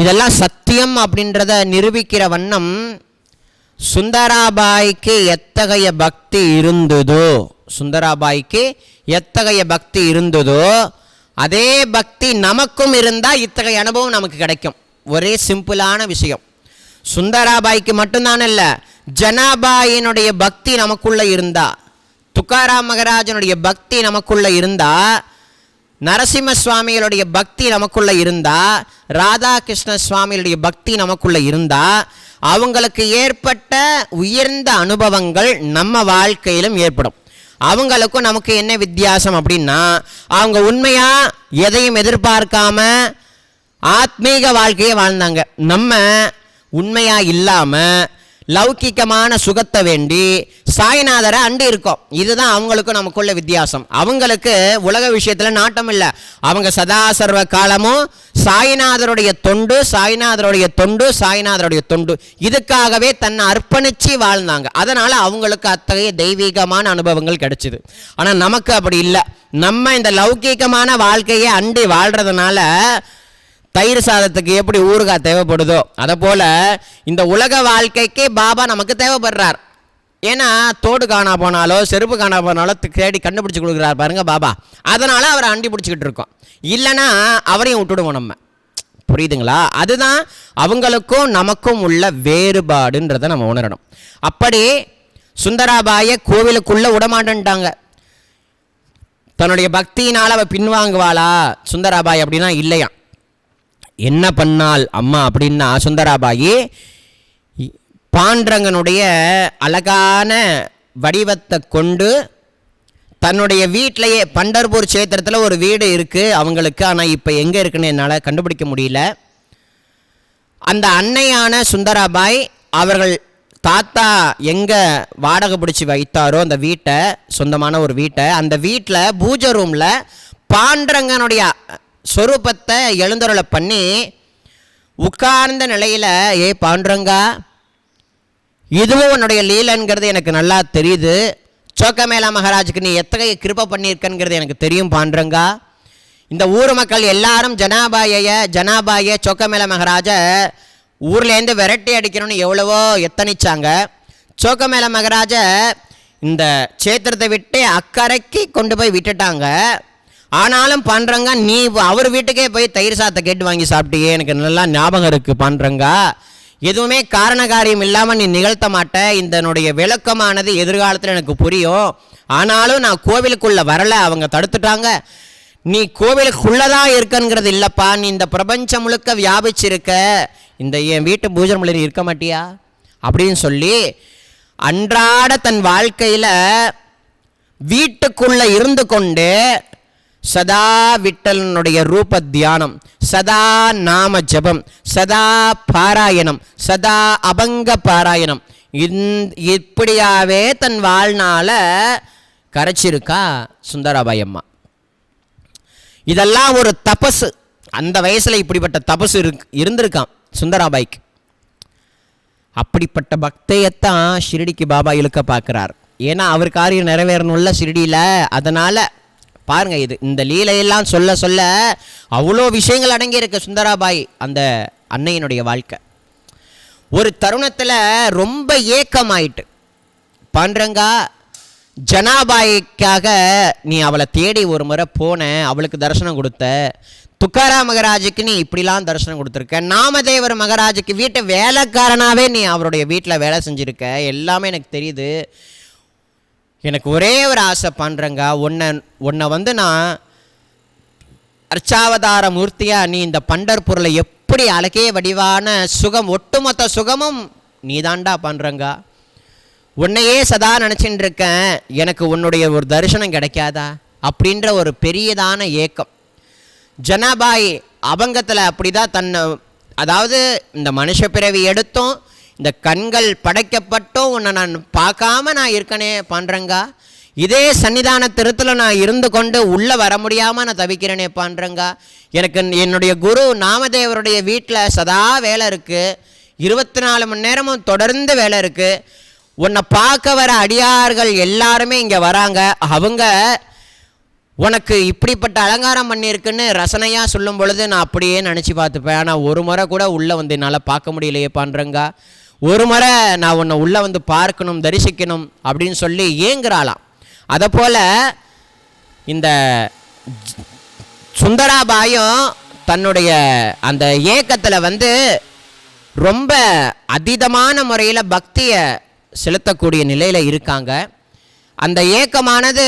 இதெல்லாம் சத்தியம் அப்படின்றத நிரூபிக்கிற வண்ணம் சுந்தராபாய்க்கு எத்தகைய பக்தி இருந்ததோ, சுந்தராபாய்க்கு எத்தகைய பக்தி இருந்ததோ அதே பக்தி நமக்கும் இருந்தால் இத்தகைய அனுபவம் நமக்கு கிடைக்கும். ஒரே சிம்பிளான விஷயம். சுந்தராபாய்க்கு மட்டும்தான் இல்லை, ஜனாபாயினுடைய பக்தி நமக்குள்ளே இருந்தா, துக்காராம் மகராஜனுடைய பக்தி நமக்குள்ளே இருந்தா, நரசிம்ம சுவாமிகளுடைய பக்தி நமக்குள்ளே இருந்தா, ராதாகிருஷ்ண சுவாமிகளுடைய பக்தி நமக்குள்ளே இருந்தா, அவங்களுக்கு ஏற்பட்ட உயர்ந்த அனுபவங்கள் நம்ம வாழ்க்கையிலும் ஏற்படும். அவங்களுக்கும் நமக்கு என்ன வித்தியாசம் அப்படின்னா, அவங்க உண்மையாக எதையும் எதிர்பார்க்காம ஆத்மீக வாழ்க்கையை வாழ்ந்தாங்க. நம்ம உண்மையாக இல்லாமல் லௌகிக்கமான சுகத்தை வேண்டி சாய்நாதரை அண்டு இருக்கோம். இதுதான் அவங்களுக்கும் நமக்குள்ள வித்தியாசம். அவங்களுக்கு உலக விஷயத்தில் நாட்டம் இல்லை. அவங்க சதா சர்வ காலமும் சாய்நாதருடைய தொண்டு, சாய்நாதருடைய தொண்டு, சாய்நாதருடைய தொண்டு, இதுக்காகவே தன்னை அர்ப்பணித்து வாழ்ந்தாங்க. அதனால் அவங்களுக்கு அத்தகைய தெய்வீகமான அனுபவங்கள் கிடைச்சிது. ஆனால் நமக்கு அப்படி இல்லை. நம்ம இந்த லௌகீகமான வாழ்க்கையை அண்டி வாழ்கிறதுனால தயிர் சாதத்துக்கு எப்படி ஊறுகாய் தேவைப்படுதோ அதை போல் இந்த உலக வாழ்க்கைக்கு பாபா நமக்கு தேவைப்படுறார். ஏன்னா தோடு காணா போனாலோ செருப்பு காணா போனாலோ தேடி கண்டுபிடிச்சி கொடுக்குறார் பாருங்க பாபா. அதனால் அவரை அண்டி பிடிச்சிக்கிட்டு இருக்கோம். இல்லைன்னா அவரையும் விட்டுடுவோம் நம்ம. புரியுதுங்களா? அதுதான் அவங்களுக்கும் நமக்கும் உள்ள வேறுபாடுன்றதை நம்ம உணரணும். அப்படி சுந்தராபாயை கோவிலுக்குள்ளே விடமாட்டேன்ட்டாங்க. தன்னுடைய பக்தியினால் அவள் பின்வாங்குவாளா சுந்தராபாய் அப்படின்னா இல்லையா. என்ன பண்ணால் அம்மா அப்படின்னா, சுந்தராபாயி பாண்டரங்கனுடைய அழகான வடிவத்தை கொண்டு தன்னுடைய வீட்டிலையே, பண்டர்பூர் சேத்திரத்தில் ஒரு வீடு இருக்குது அவங்களுக்கு, ஆனால் இப்போ எங்கே இருக்குன்னு என்னால் கண்டுபிடிக்க முடியல. அந்த அன்னையான சுந்தராபாய் அவர்கள் தாத்தா எங்கே வாடகை பிடிச்சி வைத்தாரோ அந்த வீட்டை, சொந்தமான ஒரு வீட்டை, அந்த வீட்டில் பூஜை ரூமில் பாண்டரங்கனுடைய ஸ்வரூபத்தை எழுந்தருளை பண்ணி உட்கார்ந்த நிலையில், ஏ பாண்டரங்கா, இதுவும் உன்னுடைய லீலன்கிறது எனக்கு நல்லா தெரியுது. சோக்கமேளா மகாராஜுக்கு நீ எத்தகைய கிருபை பண்ணியிருக்கங்கிறது எனக்கு தெரியும் பாண்டரங்கா. இந்த ஊர் மக்கள் எல்லாரும் ஜனாபாயை சோக்கமேளா மகாராஜை ஊர்லேருந்து விரட்டி அடிக்கணும்னு எவ்வளவோ எத்தனிச்சாங்க. சோக்கமேளா மகாராஜை இந்த சேத்திரத்தை விட்டு அக்கறைக்கு கொண்டு போய் விட்டுட்டாங்க. ஆனாலும் பாண்டரங்கா, நீ அவர் வீட்டுக்கே போய் தயிர் சாதத்தை கேட்டு வாங்கி சாப்பிட்டியே, எனக்கு நல்லா ஞாபகம் இருக்குது பாண்டரங்கா. எதுவுமே காரண காரியம் இல்லாமல் நீ நிகழ்த்த மாட்ட. இதனுடைய விளக்கமானது எதிர்காலத்தில் எனக்கு புரியும். ஆனாலும் நான் கோவிலுக்குள்ளே வரலை, அவங்க தடுத்துட்டாங்க. நீ கோவிலுக்குள்ளதான் இருக்கங்கிறது இல்லைப்பா, நீ இந்த பிரபஞ்சம் முழுக்க வியாபிச்சிருக்க, இந்த என் வீட்டு பூஜை முறையில் இருக்க மாட்டியா அப்படின்னு சொல்லி அன்றாட தன் வாழ்க்கையில் வீட்டுக்குள்ளே இருந்து கொண்டு சதா விட்டலனுடைய ரூப தியானம், சதா நாம ஜபம், சதா பாராயணம், சதா அபங்க பாராயணம், இப்படியாவே தன் வாழ்நாள கரைச்சிருக்கா சுந்தராபாய் அம்மா. இதெல்லாம் ஒரு தபசு. அந்த வயசில் இப்படிப்பட்ட தபசு இருந்திருக்கான் சுந்தராபாய்க்கு. அப்படிப்பட்ட பக்தையத்தான் ஷிரடிக்கு பாபா இழுக்க பார்க்குறார். ஏன்னா அவர் காரியம் நிறைவேறணும்ல ஷிரடியில். அதனால் பாருங்கள், இது இந்த லீலையெல்லாம் சொல்ல சொல்ல அவ்வளோ விஷயங்கள் அடங்கியிருக்கு சுந்தராபாய் அந்த அன்னையினுடைய வாழ்க்கை. ஒரு தருணத்தில் ரொம்ப ஏக்கமாயிட்டு, பாண்டரங்கா, ஜனாபாய்க்காக நீ அவளை தேடி ஒரு முறை போன, அவளுக்கு தரிசனம் கொடுத்த, துக்காராம் மகராஜுக்கு நீ இப்படிலாம் தரிசனம் கொடுத்துருக்க, நாமதேவர் மகராஜுக்கு வீட்டு வேலைக்காரனாகவே நீ அவருடைய வீட்டில் வேலை செஞ்சுருக்க, எல்லாமே எனக்கு தெரியுது. எனக்கு ஒரே ஒரு ஆசை பாண்டரங்கா, உன்னை நான் அர்ச்சாவதார மூர்த்தியாக நீ இந்த பண்டர்பூரில் எப்படி அழகே வடிவான சுகம், ஒட்டுமொத்த சுகமும் நீதாண்டா பாண்டரங்கா. உன்னையே சதா நினச்சின்னு இருக்கேன், எனக்கு உன்னுடைய ஒரு தரிசனம் கிடைக்காதா அப்படின்ற ஒரு பெரியதான ஏக்கம். ஜனாபாய் அபங்கத்தில் அப்படி தான் தன்னை, அதாவது இந்த மனுஷ பிறவி எடுத்தும் இந்த கண்கள் படைக்கப்பட்டும் உன்னை நான் பார்க்காம நான் இருக்கனே பாண்டரங்கா, இதே சன்னிதான திருத்தில் நான் இருந்து கொண்டு உள்ளே வர முடியாமல் நான் தவிக்கிறேனே பாண்டரங்கா. எனக்கு என்னுடைய குரு நாமதேவருடைய வீட்டில் சதா வேலை இருக்குது, 24 மணி நேரமும் தொடர்ந்து வேலை இருக்குது. உன்னை பார்க்க வர அடியார்கள் எல்லாருமே இங்கே வராங்க, அவங்க உனக்கு இப்படிப்பட்ட அலங்காரம் பண்ணியிருக்குன்னு ரசனையாக சொல்லும் பொழுது நான் அப்படியே நினச்சி பார்த்துப்பேன். ஆனால் ஒரு முறை கூட உள்ளே வந்து என்னால் பார்க்க முடியலையே பாண்டரங்கா, ஒரு முறை நான் உன்னை உள்ளே வந்து பார்க்கணும் தரிசிக்கணும் அப்படின்னு சொல்லி ஏங்குறாளாம். அதை போல் இந்த சுந்தராபாயும் தன்னுடைய அந்த ஏக்கத்தில் வந்து ரொம்ப அதீதமான முறையில் பக்தியை செலுத்தக்கூடிய நிலையில் இருக்காங்க. அந்த ஏக்கமானது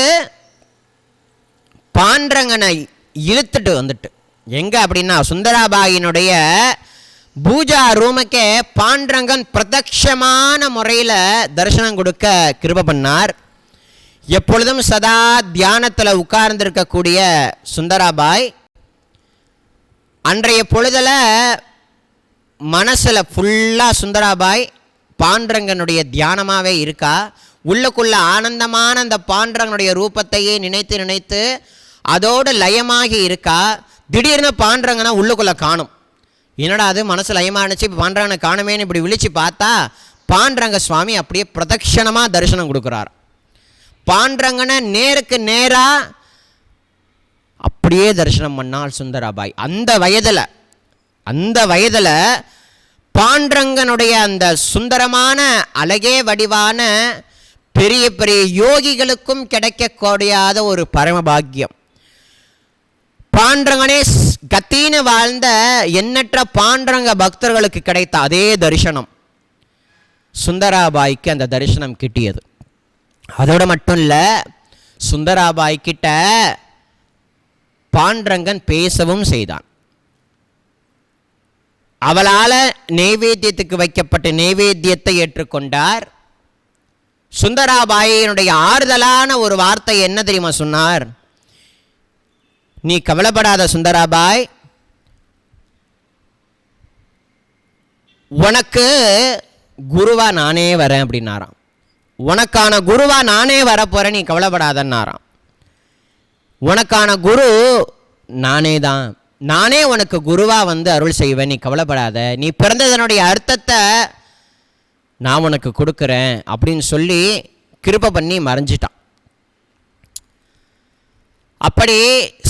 பாண்டரங்கனை இழுத்துட்டு வந்துட்டு எங்கே அப்படின்னா சுந்தராபாயினுடைய பூஜா ரூமுக்கே பாண்டரங்கன் பிரத்யட்சமான முறையில் தரிசனம் கொடுக்க கிருபை பண்ணார். எப்பொழுதும் சதா தியானத்தில் உட்கார்ந்துருக்கக்கூடிய சுந்தராபாய் அன்றைய பொழுதில் மனசில் ஃபுல்லாக சுந்தராபாய் பாண்டரங்கனுடைய தியானமாகவே இருக்கா. உள்ளுக்குள்ள ஆனந்தமான அந்த பாண்டரங்கனுடைய ரூபத்தையே நினைத்து நினைத்து அதோடு லயமாகி இருக்கா. திடீர்னு பாண்டரங்கனை உள்ளுக்குள்ளே காணும். என்னடா அது மனசு லயமாக இருந்துச்சு, இப்போ பாண்டரங்கனை காணுமேன்னு இப்படி விழிச்சு பார்த்தா பாண்டரங்க சுவாமி அப்படியே பிரதட்சணமாக தரிசனம் கொடுக்குறார். பாண்டரங்கனை நேருக்கு நேராக அப்படியே தரிசனம் பண்ணாள் சுந்தராபாய். அந்த வயதில் பாண்டரங்கனுடைய அந்த சுந்தரமான அழகே வடிவான பெரிய பெரிய யோகிகளுக்கும் கிடைக்கக்கூடாத ஒரு பரமபாக்கியம். பாண்டரங்கனே கத்தின்னு வாழ்ந்த எண்ணற்ற பாண்டரங்க பக்தர்களுக்கு கிடைத்த அதே தரிசனம் சுந்தராபாய்க்கு அந்த தரிசனம் கிட்டியது. அதோடு மட்டும் இல்லை, சுந்தராபாய் கிட்ட பாண்டரங்கன் பேசவும் செய்தான். அவளால் நைவேத்தியத்துக்கு வைக்கப்பட்ட நைவேத்தியத்தை ஏற்றுக்கொண்டார். சுந்தராபாயினுடைய ஆறுதலான ஒரு வார்த்தை என்ன தெரியுமா சொன்னார்? நீ கவலைப்படாத சுந்தராபாய், உனக்கு குருவா நானே வரேன் அப்படின்னாராம். உனக்கான குருவா நானே வரப்போகிறேன், நீ கவலைப்படாதன்னாராம். உனக்கான குரு நானே தான், நானே உனக்கு குருவாக வந்து அருள் செய்வேன், நீ கவலைப்படாத, நீ பிறந்ததனுடைய அர்த்தத்தை நான் உனக்கு கொடுக்குறேன் அப்படின்னு சொல்லி கிருபை பண்ணி மறைஞ்சிட்டான். அப்படி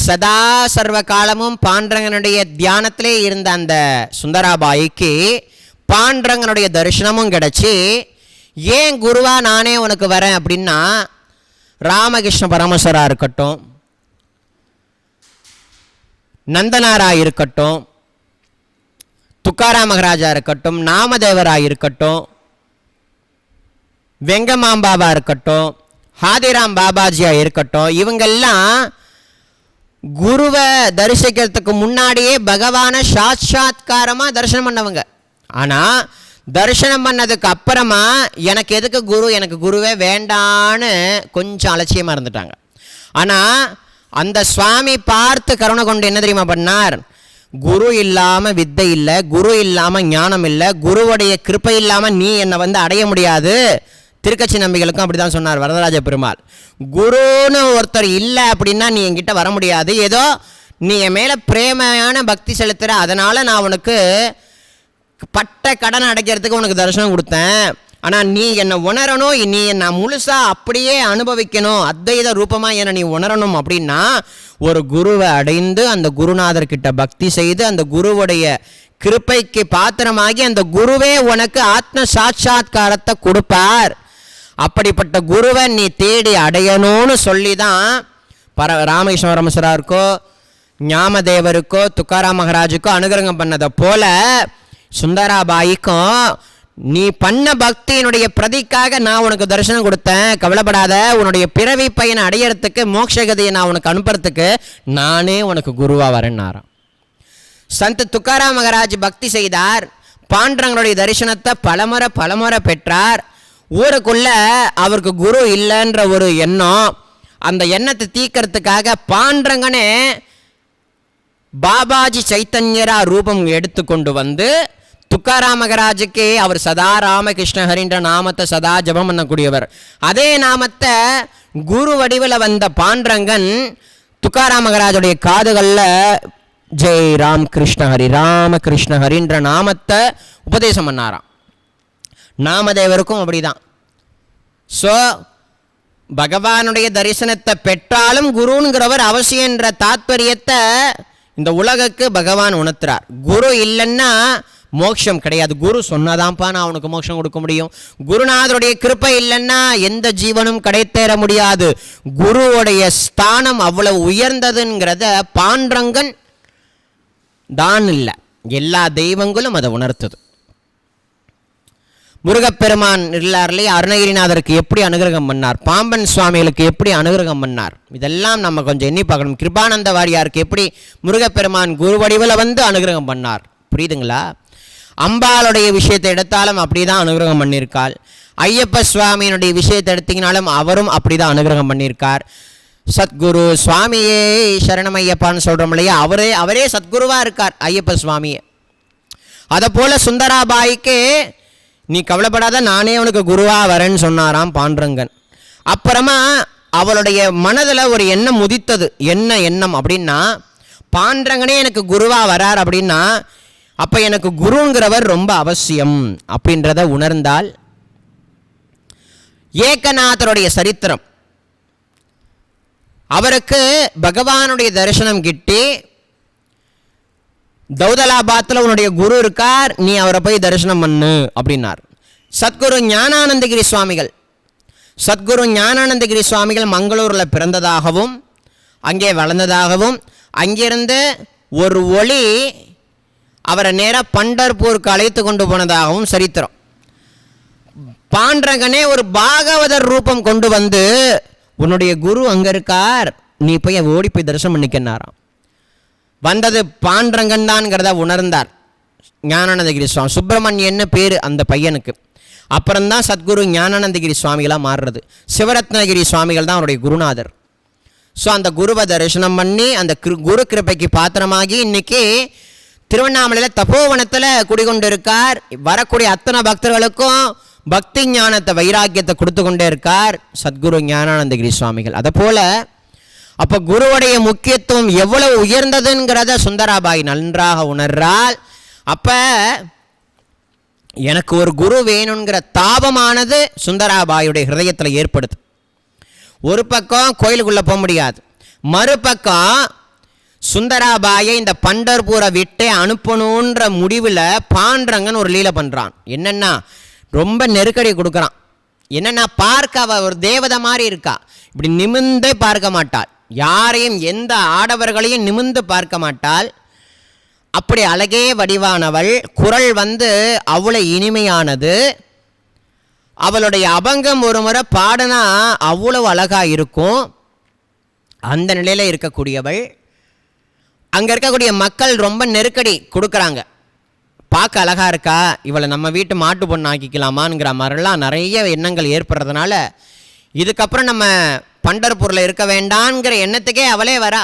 சதா சர்வ காலமும் பாண்டரங்கனுடைய தியானத்திலே இருந்த அந்த சுந்தராபாய்க்கு பாண்டரங்கனுடைய தரிசனமும் கிடச்சி. ஏன் குருவா நானே உனக்கு வரேன் அப்படின்னா, ராமகிருஷ்ண பரமசராக இருக்கட்டும், நந்தனாராக இருக்கட்டும், துக்காராம் மகாராஜா இருக்கட்டும், நாமதேவராக இருக்கட்டும், வெங்கமாம்பாபா இருக்கட்டும், ஹாதிராம் பாபாஜியாக இருக்கட்டும், இவங்கெல்லாம் குருவை தரிசிக்கிறதுக்கு முன்னாடியே பகவானை சாட்சாத்காரமாக தரிசனம் பண்ணவங்க. ஆனால் தரிசனம் பண்ணதுக்கு அப்புறமா எனக்கு எதுக்கு குரு, எனக்கு குருவே வேண்டான்னு கொஞ்சம் அலட்சியமாக இருந்துட்டாங்க. ஆனால் அந்த சுவாமி பார்த்து கருணை கொண்டு என்ன தெரியுமா பண்ணார்? குரு இல்லாமல் வித்தை இல்லை, குரு இல்லாமல் ஞானம் இல்லை, குருவுடைய கிருப்பை இல்லாமல் நீ என்னை வந்து அடைய முடியாது. திருக்கட்சி நம்பிகளுக்கும் அப்படி தான் சொன்னார் வரதராஜ பெருமாள். குருன்னு ஒருத்தர் இல்லை அப்படின்னா நீ என்கிட்ட வர முடியாது. ஏதோ நீ என் மேலே பிரேமையான பக்தி செலுத்துகிற, அதனால் நான் உனக்கு பட்ட கடனை அடைக்கிறதுக்கு உனக்கு தரிசனம் கொடுத்தேன். ஆனால் நீ என்னை உணரணும், நீ என்னை முழுசாக அப்படியே அனுபவிக்கணும், அத்வைத ரூபமாக என்னை நீ உணரணும் அப்படின்னா ஒரு குருவை அடைந்து அந்த குருநாதர்கிட்ட பக்தி செய்து அந்த குருவுடைய கிருப்பைக்கு பாத்திரமாகி அந்த குருவே உனக்கு ஆத்ம சாட்சாத்காரத்தை கொடுப்பார். அப்படிப்பட்ட குருவை நீ தேடி அடையணும்னு சொல்லி தான் ராமகிருஷ்ண பரமசராருக்கோ ஞாமதேவருக்கோ துக்காராம் மகாராஜுக்கோ அனுகிரகம் பண்ணதை போல சுந்தராபாய்க்கும் நீ பண்ண பக்தியினுடைய பிரதிக்காக நான் உனக்கு தரிசனம் கொடுத்தேன், கவலைப்படாத, உன்னுடைய பிறவி பையனை அடையறதுக்கு மோட்சகதியை நான் உனக்கு அனுப்புறதுக்கு நானே உனக்கு குருவாக வரேன்னாராம். சந்த் துக்காராம் மகாராஜ் பக்தி செய்தார், பாண்டரங்களுடைய தரிசனத்தை பலமுறை பெற்றார். ஊருக்குள்ள அவருக்கு குரு இல்லைன்ற ஒரு எண்ணம், அந்த எண்ணத்தை தீக்கிறதுக்காக பாண்டரங்கனே பாபாஜி சைத்தன்யரா ரூபம் எடுத்துக்கொண்டு வந்து துக்காராம் மகாராஜுக்கு அவர் சதா ராமகிருஷ்ண ஹரின்ற நாமத்தை சதா ஜபம் பண்ணக்கூடியவர். அதே நாமத்தை குரு வடிவில் வந்த பாண்டரங்கன் துக்காராம் மகராஜுடைய காதுகளில் ஜெய் ராம் கிருஷ்ண ஹரி ராம கிருஷ்ண ஹரின்ற நாமத்தை உபதேசம் பண்ணாராம். நாமதேவருக்கும் அப்படிதான். ஸோ பகவானுடைய தரிசனத்தை பெற்றாலும் குருங்கிறவர் அவசியன்ற தாத்பரியத்தை இந்த உலகுக்கு பகவான் உணர்த்துறார். குரு இல்லைன்னா மோட்சம் கிடையாது. குரு சொன்னதான்ப்பா நான் அவனுக்கு மோட்சம் கொடுக்க முடியும். குருநாதருடைய கிருப்பை இல்லைன்னா எந்த ஜீவனும் கிடைத்தேற முடியாது. குருவுடைய ஸ்தானம் அவ்வளவு உயர்ந்ததுங்கிறத பாண்டரங்கன் தான் இல்லை, எல்லா தெய்வங்களும் அதை உணர்த்துது. முருகப்பெருமான் இல்லார்லே அருணகிரிநாதருக்கு எப்படி அனுகிரகம் பண்ணார், பாம்பன் சுவாமிகளுக்கு எப்படி அனுகிரகம் பண்ணார், இதெல்லாம் நம்ம கொஞ்சம் எண்ணி பார்க்கணும். கிருபானந்த வாரியாருக்கு எப்படி முருகப்பெருமான் குரு வடிவில் வந்து அனுகிரகம் பண்ணார், புரியுதுங்களா? அம்பாளுடைய விஷயத்தை எடுத்தாலும் அப்படி தான் அனுகிரகம் பண்ணியிருக்காள். ஐயப்ப சுவாமியினுடைய விஷயத்தை எடுத்தீங்கனாலும் அவரும் அப்படி தான் அனுகிரகம் பண்ணியிருக்கார். சத்குரு சுவாமியே சரணம் ஐயப்பான்னு சொல்கிறோம் இல்லையா, அவரே சத்குருவாக இருக்கார் ஐயப்ப சுவாமியே. அதை போல் சுந்தராபாய்க்கு நீ கவலைப்படாத நானே அவனுக்கு குருவாக வரேன்னு சொன்னாராம் பாண்டரங்கன். அப்புறமா அவளுடைய மனதில் ஒரு எண்ணம் உதித்தது. என்ன எண்ணம் அப்படின்னா, பாண்டரங்கனே எனக்கு குருவாக வரார் அப்படின்னா அப்போ எனக்கு குருங்கிறவர் ரொம்ப அவசியம் அப்படின்றத உணர்ந்தால். ஏகநாதருடைய சரித்திரம், அவருக்கு பகவானுடைய தரிசனம் கிட்டி தௌதலாபாத்தில் உன்னுடைய குரு இருக்கார், நீ அவரை போய் தரிசனம் பண்ணு அப்படின்னார். சத்குரு ஞானானந்தகிரி சுவாமிகள் மங்களூரில் பிறந்ததாகவும் அங்கே வளர்ந்ததாகவும் அங்கிருந்து ஒரு ஒளி அவரை நேராக பண்டர்பூருக்கு அழைத்து கொண்டு போனதாகவும் சரித்திரம். பாண்டரங்கனே ஒரு பாகவதர் ரூபம் கொண்டு வந்து உன்னுடைய குரு அங்கே இருக்கார், நீ போய் ஓடி போய் தரிசனம் பண்ணிக்கன்னாராம். வந்தது பாண்டரங்கன் தான்ங்கிறத உணர்ந்தார் ஞானானந்தகிரி சுவாமி. சுப்பிரமணியன்னு பேர் அந்த பையனுக்கு. அப்புறம்தான் சத்குரு ஞானானந்தகிரி சுவாமிகளாக மாறுறது. சிவரத்னகிரி சுவாமிகள் தான் அவருடைய குருநாதர். ஸோ அந்த குருவை தரிசனம் பண்ணி அந்த குரு கிருப்பைக்கு பாத்திரமாகி இன்னைக்கு திருவண்ணாமலையில் தபோவனத்தில் குடிகொண்டு இருக்கார். வரக்கூடிய அத்தனை பக்தர்களுக்கும் பக்தி ஞானத்தை வைராக்கியத்தை கொடுத்து கொண்டே இருக்கார் சத்குரு ஞானானந்தகிரி சுவாமிகள். அதை போல் அப்போ குருவுடைய முக்கியத்துவம் எவ்வளவு உயர்ந்ததுங்கிறத சுந்தராபாய் நன்றாக உணர்றால். அப்போ எனக்கு ஒரு குரு வேணுங்கிற தாபமானது சுந்தராபாயுடைய ஹிருதயத்தில் ஏற்படுது. ஒரு பக்கம் கோயிலுக்குள்ளே போக முடியாது, மறுபக்கம் சுந்தராபாயை இந்த பண்டர்பூரை விட்டே அனுப்பணுன்ற முடிவில் பாண்டரங்கன் ஒரு லீலை பண்ணுறான். என்னென்னா ரொம்ப நெருக்கடி கொடுக்குறான். என்னென்னா பார்க்க அவள் ஒரு தேவதை மாதிரி இருக்கா, இப்படி நிமிர்ந்தே பார்க்க மாட்டாள், யாரையும் எந்த ஆடவர்களையும் நிமிர்ந்து பார்க்க மாட்டாள். அப்படி அழகே வடிவானவள், குரல் அவ்வளோ இனிமையானது. அவளுடைய அபங்கம் ஒரு முறை பாடனா அவ்வளவு அழகாக இருக்கும். அந்த நிலையில் இருக்கக்கூடியவள். அங்கே இருக்கக்கூடிய மக்கள் ரொம்ப நெருக்கடி கொடுக்குறாங்க. பார்க்க அழகாக இருக்கா, இவளை நம்ம வீட்டு மாட்டு பொண்ணு ஆக்கிக்கலாமாங்கிற மாதிரிலாம் நிறைய எண்ணங்கள் ஏற்படுறதுனால இதுக்கப்புறம் நம்ம பண்டர்பூரில் இருக்க வேண்டாங்கிற எண்ணத்துக்கே அவளே வரா,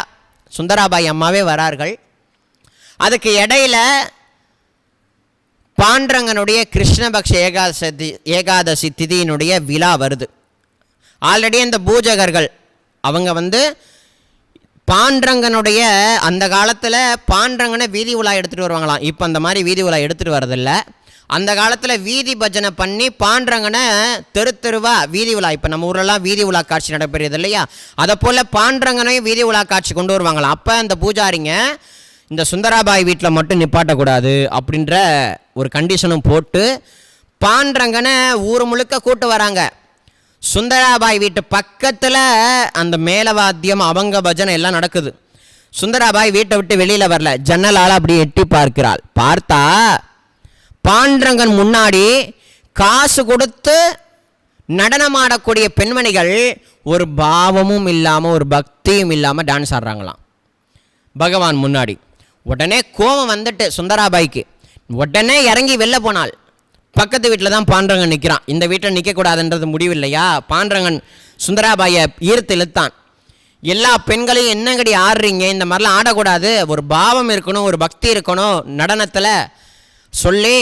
சுந்தராபாய் அம்மாவே வரார்கள். அதுக்கு இடையில பாண்டரங்கனுடைய கிருஷ்ணபக்ஷ ஏகாதசி திதியினுடைய விழா வருது. ஆல்ரெடி அந்த பூஜகர்கள் அவங்க பாண்டரங்கனுடைய அந்த காலத்தில் பாண்டரங்கனை வீதி உலா எடுத்துகிட்டு வருவாங்களாம். இப்போ அந்த மாதிரி வீதி உலா எடுத்துகிட்டு வரதில்ல. அந்த காலத்தில் வீதி பஜனை பண்ணி பாண்டரங்கனை தெருவா வீதி உலா, இப்போ நம்ம ஊரெல்லாம் வீதி உலா காட்சி நடைபெறுது இல்லையா, அதை போல் பாண்டரங்கனையும் வீதி உலா காட்சி கொண்டு வருவாங்களாம். அப்போ அந்த பூஜாரிங்க இந்த சுந்தராபாய் வீட்டில் மட்டும் நிப்பாட்டக்கூடாது அப்படின்ற ஒரு கண்டிஷனும் போட்டு பாண்டரங்கனை ஊர் முழுக்க கூட்டு வராங்க. சுந்தராபாய் வீட்டு பக்கத்தில் அந்த மேலவாத்தியம் அவங்க பஜனை எல்லாம் நடக்குது. சுந்தராபாய் வீட்டை விட்டு வெளியில் வரல, ஜன்னலால் அப்படி எட்டி பார்க்கிறாள். பார்த்தா பாண்டரங்கன் முன்னாடி காசு கொடுத்து நடனமாடக்கூடிய பெண்மணிகள் ஒரு பாவமும் இல்லாமல் ஒரு பக்தியும் இல்லாமல் டான்ஸ் ஆடுறாங்களாம் பகவான் முன்னாடி. உடனே கோபம் வந்துட்டு சுந்தராபாய்க்கு, உடனே இறங்கி வெளில போனாள். பக்கத்து வீட்டில் தான் பாண்டரங்கன் நிற்கிறான். இந்த வீட்டில் நிற்கக்கூடாதுன்றது முடிவில்லையா, பாண்டரங்கன் சுந்தராபாயை ஈர்த்து இழுத்தான். எல்லா பெண்களையும் என்னங்கடி ஆடுறீங்க, இந்த மாதிரிலாம் ஆடக்கூடாது, ஒரு பாவம் இருக்கணும், ஒரு பக்தி இருக்கணும் நடனத்தில் சொல்லி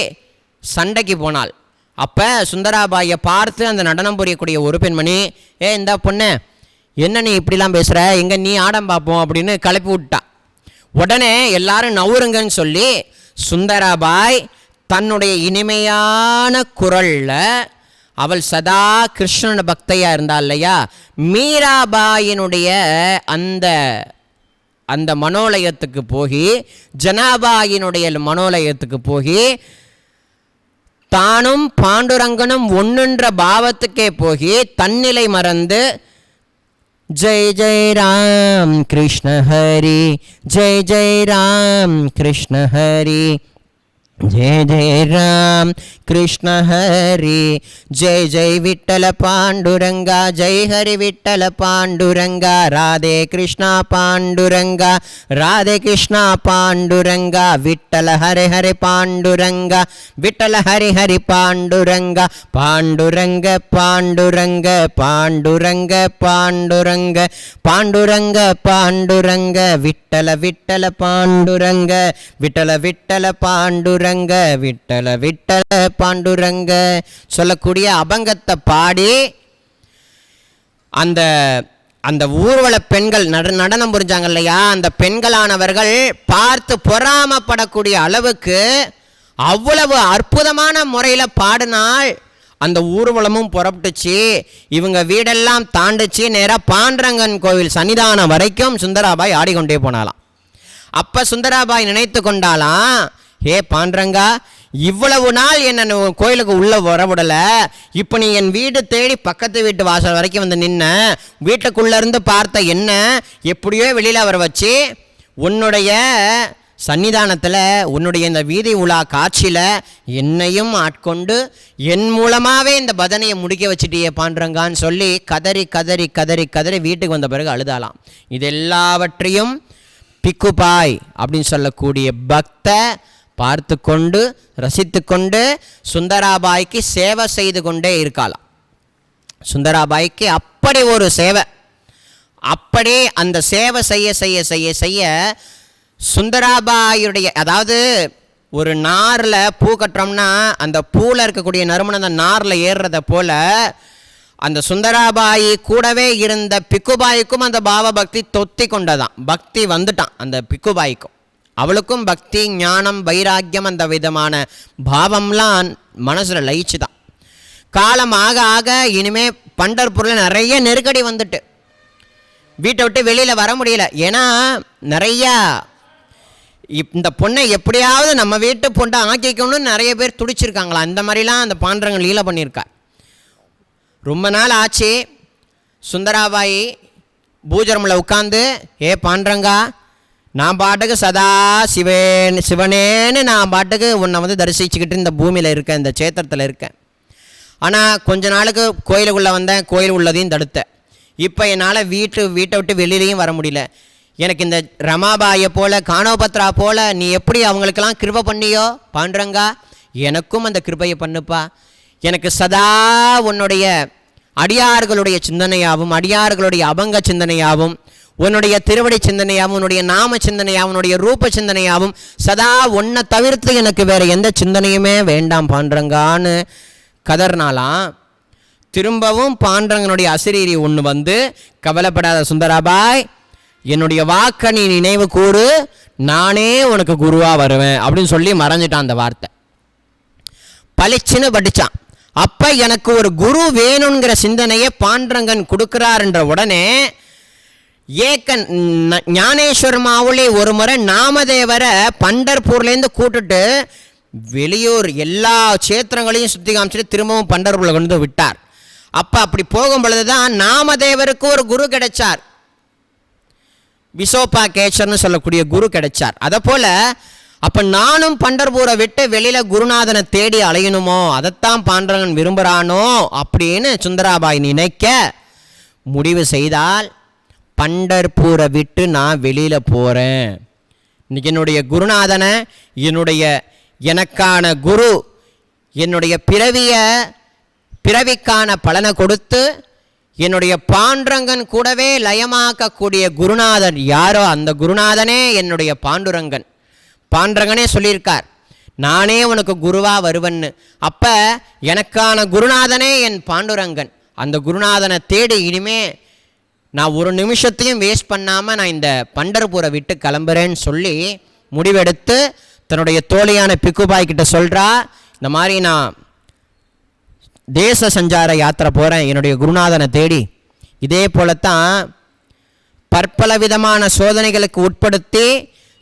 சண்டைக்கு போனாள். அப்போ சுந்தராபாயை பார்த்து அந்த நடனம் புரியக்கூடிய ஒரு பெண்மணி, இந்த பொண்ணு என்ன நீ இப்படிலாம் பேசுகிற, எங்கே நீ ஆடம் பார்ப்போம் அப்படின்னு கிளப்பி விட்டா. உடனே எல்லாரும் நவுருங்கன்னு சொல்லி சுந்தராபாய் தன்னுடைய இனிமையான குரலில், அவள் சதா கிருஷ்ணன் பக்தையாக இருந்தா இல்லையா, மீராபாயினுடைய அந்த அந்த மனோலயத்துக்கு போய், ஜனாபாயினுடைய மனோலயத்துக்கு போய், தானும் பாண்டுரங்கனும் ஒன்றுன்ற பாவத்துக்கே போய் தன்னிலை மறந்து ஜெய் ஜெய் ராம் கிருஷ்ண ஹரி, ஜெய் ஜெய் ராம் கிருஷ்ண ஹரி, जय जय राम कृष्ण हरि, जय जय विठ्ठल पांडुरंगा, जय हरि विठ्ठल पांडुरंगा, राधे कृष्णा पांडुरंगा, राधे कृष्णा पांडुरंगा, विठ्ठल हरे हरे पांडुरंगा, विठ्ठल हरि हरि पांडुरंगा, पांडुरंग पांडुरंग पांडुरंग पांडुरंग पांडुरंग पांडुरंग, विठ्ठल विठ्ठल पांडुरंग, विठ्ठल विठ्ठल पांडुरंग, விட்டல விட்டல பாண்டுரங்க சொல்லக்கூடிய அபங்கத்தை பாடி அந்த அந்த ஊர்வல பெண்கள் நடனம் புரிஞ்சாங்க இல்லையா, அந்த பெண்களானவர்கள் பார்த்து பொறாமப்படக்கூடிய அளவுக்கு அவ்வளவு அற்புதமான முறையில் பாடினால் அந்த ஊர்வலமும் புறப்பட்டுச்சு. இவங்க வீடெல்லாம் தாண்டிச்சு நேராக பாண்டரங்கன் கோவில் சன்னிதானம் வரைக்கும் சுந்தராபாய் ஆடிக்கொண்டே போனாலாம். அப்போ சுந்தராபாய் நினைத்து கொண்டாலாம், ஹே பாண்டரங்கா, இவ்வளவு நாள் என்ன கோயிலுக்கு உள்ளே வரவிடலை, இப்போ நீ என் வீடு தேடி பக்கத்து வீட்டு வாசல் வரைக்கும் வந்து நின்ன, வீட்டுக்குள்ளேருந்து பார்த்த என்ன எப்படியோ வெளியில் வர வச்சு உன்னுடைய சன்னிதானத்தில் உன்னுடைய இந்த வீதி உலா காட்சியில் என்னையும் ஆட்கொண்டு என் மூலமாகவே இந்த பஜனையை முடிக்க வச்சுட்டியே பாண்டரங்கான்னு சொல்லி கதறி கதறி கதறி கதறி வீட்டுக்கு வந்த பிறகு அழுதாலாம். இது எல்லாவற்றையும் பிக்குபாய் அப்படின்னு சொல்லக்கூடிய பக்த பார்த்து கொண்டு ரசித்து கொண்டு சுந்தராபாய்க்கு சேவை செய்து கொண்டே இருக்கலாம். சுந்தராபாய்க்கு அப்படி ஒரு சேவை, அப்படி அந்த சேவை செய்ய செய்ய செய்ய செய்ய சுந்தராபாயுடைய, அதாவது ஒரு நாரில் பூ கட்டுறோம்னா அந்த பூவில் இருக்கக்கூடிய நறுமணம் அந்த நாரில் ஏறுறத போல அந்த சுந்தராபாயி கூடவே இருந்த பிக்குபாய்க்கும் அந்த பாவ பக்தி தொத்தி கொண்டதான், பக்தி வந்துட்டான் அந்த பிக்குபாய்க்கும். அவளுக்கும் பக்தி ஞானம் வைராக்கியம் அந்த விதமான பாவம்லாம் மனசில் லயிச்சு தான். காலம் ஆக ஆக இனிமே பண்டர்பூரில் நிறைய நெருக்கடி வந்துட்டு வீட்டை விட்டு வெளியில் வர முடியல. ஏன்னா நிறையா இந்த பொண்ணை எப்படியாவது நம்ம வீட்டு பொண்ணை ஆக்கிக்கணும்னு நிறைய பேர் துடிச்சிருக்காங்களா. இந்த மாதிரிலாம் அந்த பாண்டரங்கன் லீலை பண்ணியிருக்கா. ரொம்ப நாள் ஆச்சு. சுந்தராபாய் பூஜரமில் உட்காந்து, ஏ பாண்டரங்கா, நான் பாட்டுக்கு சதா சிவனேன்னு நான் பாட்டுக்கு உன்னை வந்து தரிசிச்சுக்கிட்டு இந்த பூமியில் இருக்கேன், இந்த சேத்திரத்தில் இருக்கேன். ஆனால் கொஞ்ச நாளுக்கு கோயிலுக்குள்ளே வந்தேன், கோயில் உள்ளதையும் தடுத்தேன். இப்போ என்னால் வீட்டை விட்டு வெளியிலையும் வர முடியல. எனக்கு இந்த ரமாபாயை போல் கானோபத்ரா போல் நீ எப்படி அவங்களுக்கெல்லாம் கிருபை பண்ணியோ பாண்டரங்கா, எனக்கும் அந்த கிருபையை பண்ணுப்பா. எனக்கு சதா உன்னுடைய அடியார்களுடைய சிந்தனையாகவும் அடியார்களுடைய அபங்க சிந்தனையாகவும் உன்னுடைய திருவடி சிந்தனையாகவும் உன்னுடைய நாம சிந்தனையாகவும் உன்னுடைய ரூப சிந்தனையாகவும் சதா உன்னை தவிர்த்து எனக்கு வேறு எந்த சிந்தனையுமே வேண்டாம் பாண்டரங்கான்னு கதர்னாலாம். திரும்பவும் பாண்டரங்கனுடைய அசிரீரி ஒன்று வந்து, கவலைப்படாத சுந்தராபாய், என்னுடைய வாக்க நீ நினைவு கூறு, நானே உனக்கு குருவாக வருவேன் அப்படின்னு சொல்லி மறைஞ்சிட்டான். அந்த வார்த்தை பளிச்சுன்னு படித்தான். அப்போ எனக்கு ஒரு குரு வேணுங்கிற சிந்தனையை பாண்டரங்கன் கொடுக்குறாருன்ற உடனே ஏக்கன் ஞானேஸ்வர் மாவுளி ஒரு முறை நாமதேவரை பண்டர்பூர்லேருந்து கூட்டுட்டு வெளியூர் எல்லா க்ஷேத்திரங்களையும் சுற்றி காமிச்சிட்டு திரும்பவும் பண்டர்பூரில் கொண்டு விட்டார். அப்போ அப்படி போகும் பொழுது தான் நாமதேவருக்கு ஒரு குரு கிடைச்சார், விசோபா கேச்சர்னு சொல்லக்கூடிய குரு கிடைச்சார். அதை போல் அப்போ நானும் பண்டர்பூரை விட்டு வெளியில் குருநாதனை தேடி அலையணுமோ, அதைத்தான் பாண்டரங்கன் விரும்புகிறானோ அப்படின்னு சுந்தராபாய் நினைக்க முடிவு செய்தால், பண்டர்பூரை விட்டு நான் வெளியில் போகிறேன். இன்றைக்கி என்னுடைய குருநாதனை, எனக்கான குரு, என்னுடைய பிறவிக்கான பலனை கொடுத்து என்னுடைய பாண்டரங்கன் கூடவே லயமாக்கக்கூடிய குருநாதன் யாரோ அந்த குருநாதனே என்னுடைய பாண்டுரங்கன். பாண்டரங்கனே சொல்லியிருக்கார், நானே உனக்கு குருவாக வருவன்னு. அப்போ எனக்கான குருநாதனே என் பாண்டுரங்கன். அந்த குருநாதனை தேடி இனிமே நான் ஒரு நிமிஷத்தையும் வேஸ்ட் பண்ணாமல் நான் இந்த பண்டர்பூரை விட்டு கிளம்புறேன்னு சொல்லி முடிவெடுத்து தன்னுடைய தோழியான பிக்குபாய் கிட்ட சொல்கிறா, இந்த மாதிரி நான் தேச சஞ்சார யாத்திரை போகிறேன் என்னுடைய குருநாதனை தேடி. இதே போலத்தான் பற்பல விதமான சோதனைகளுக்கு உட்படுத்தி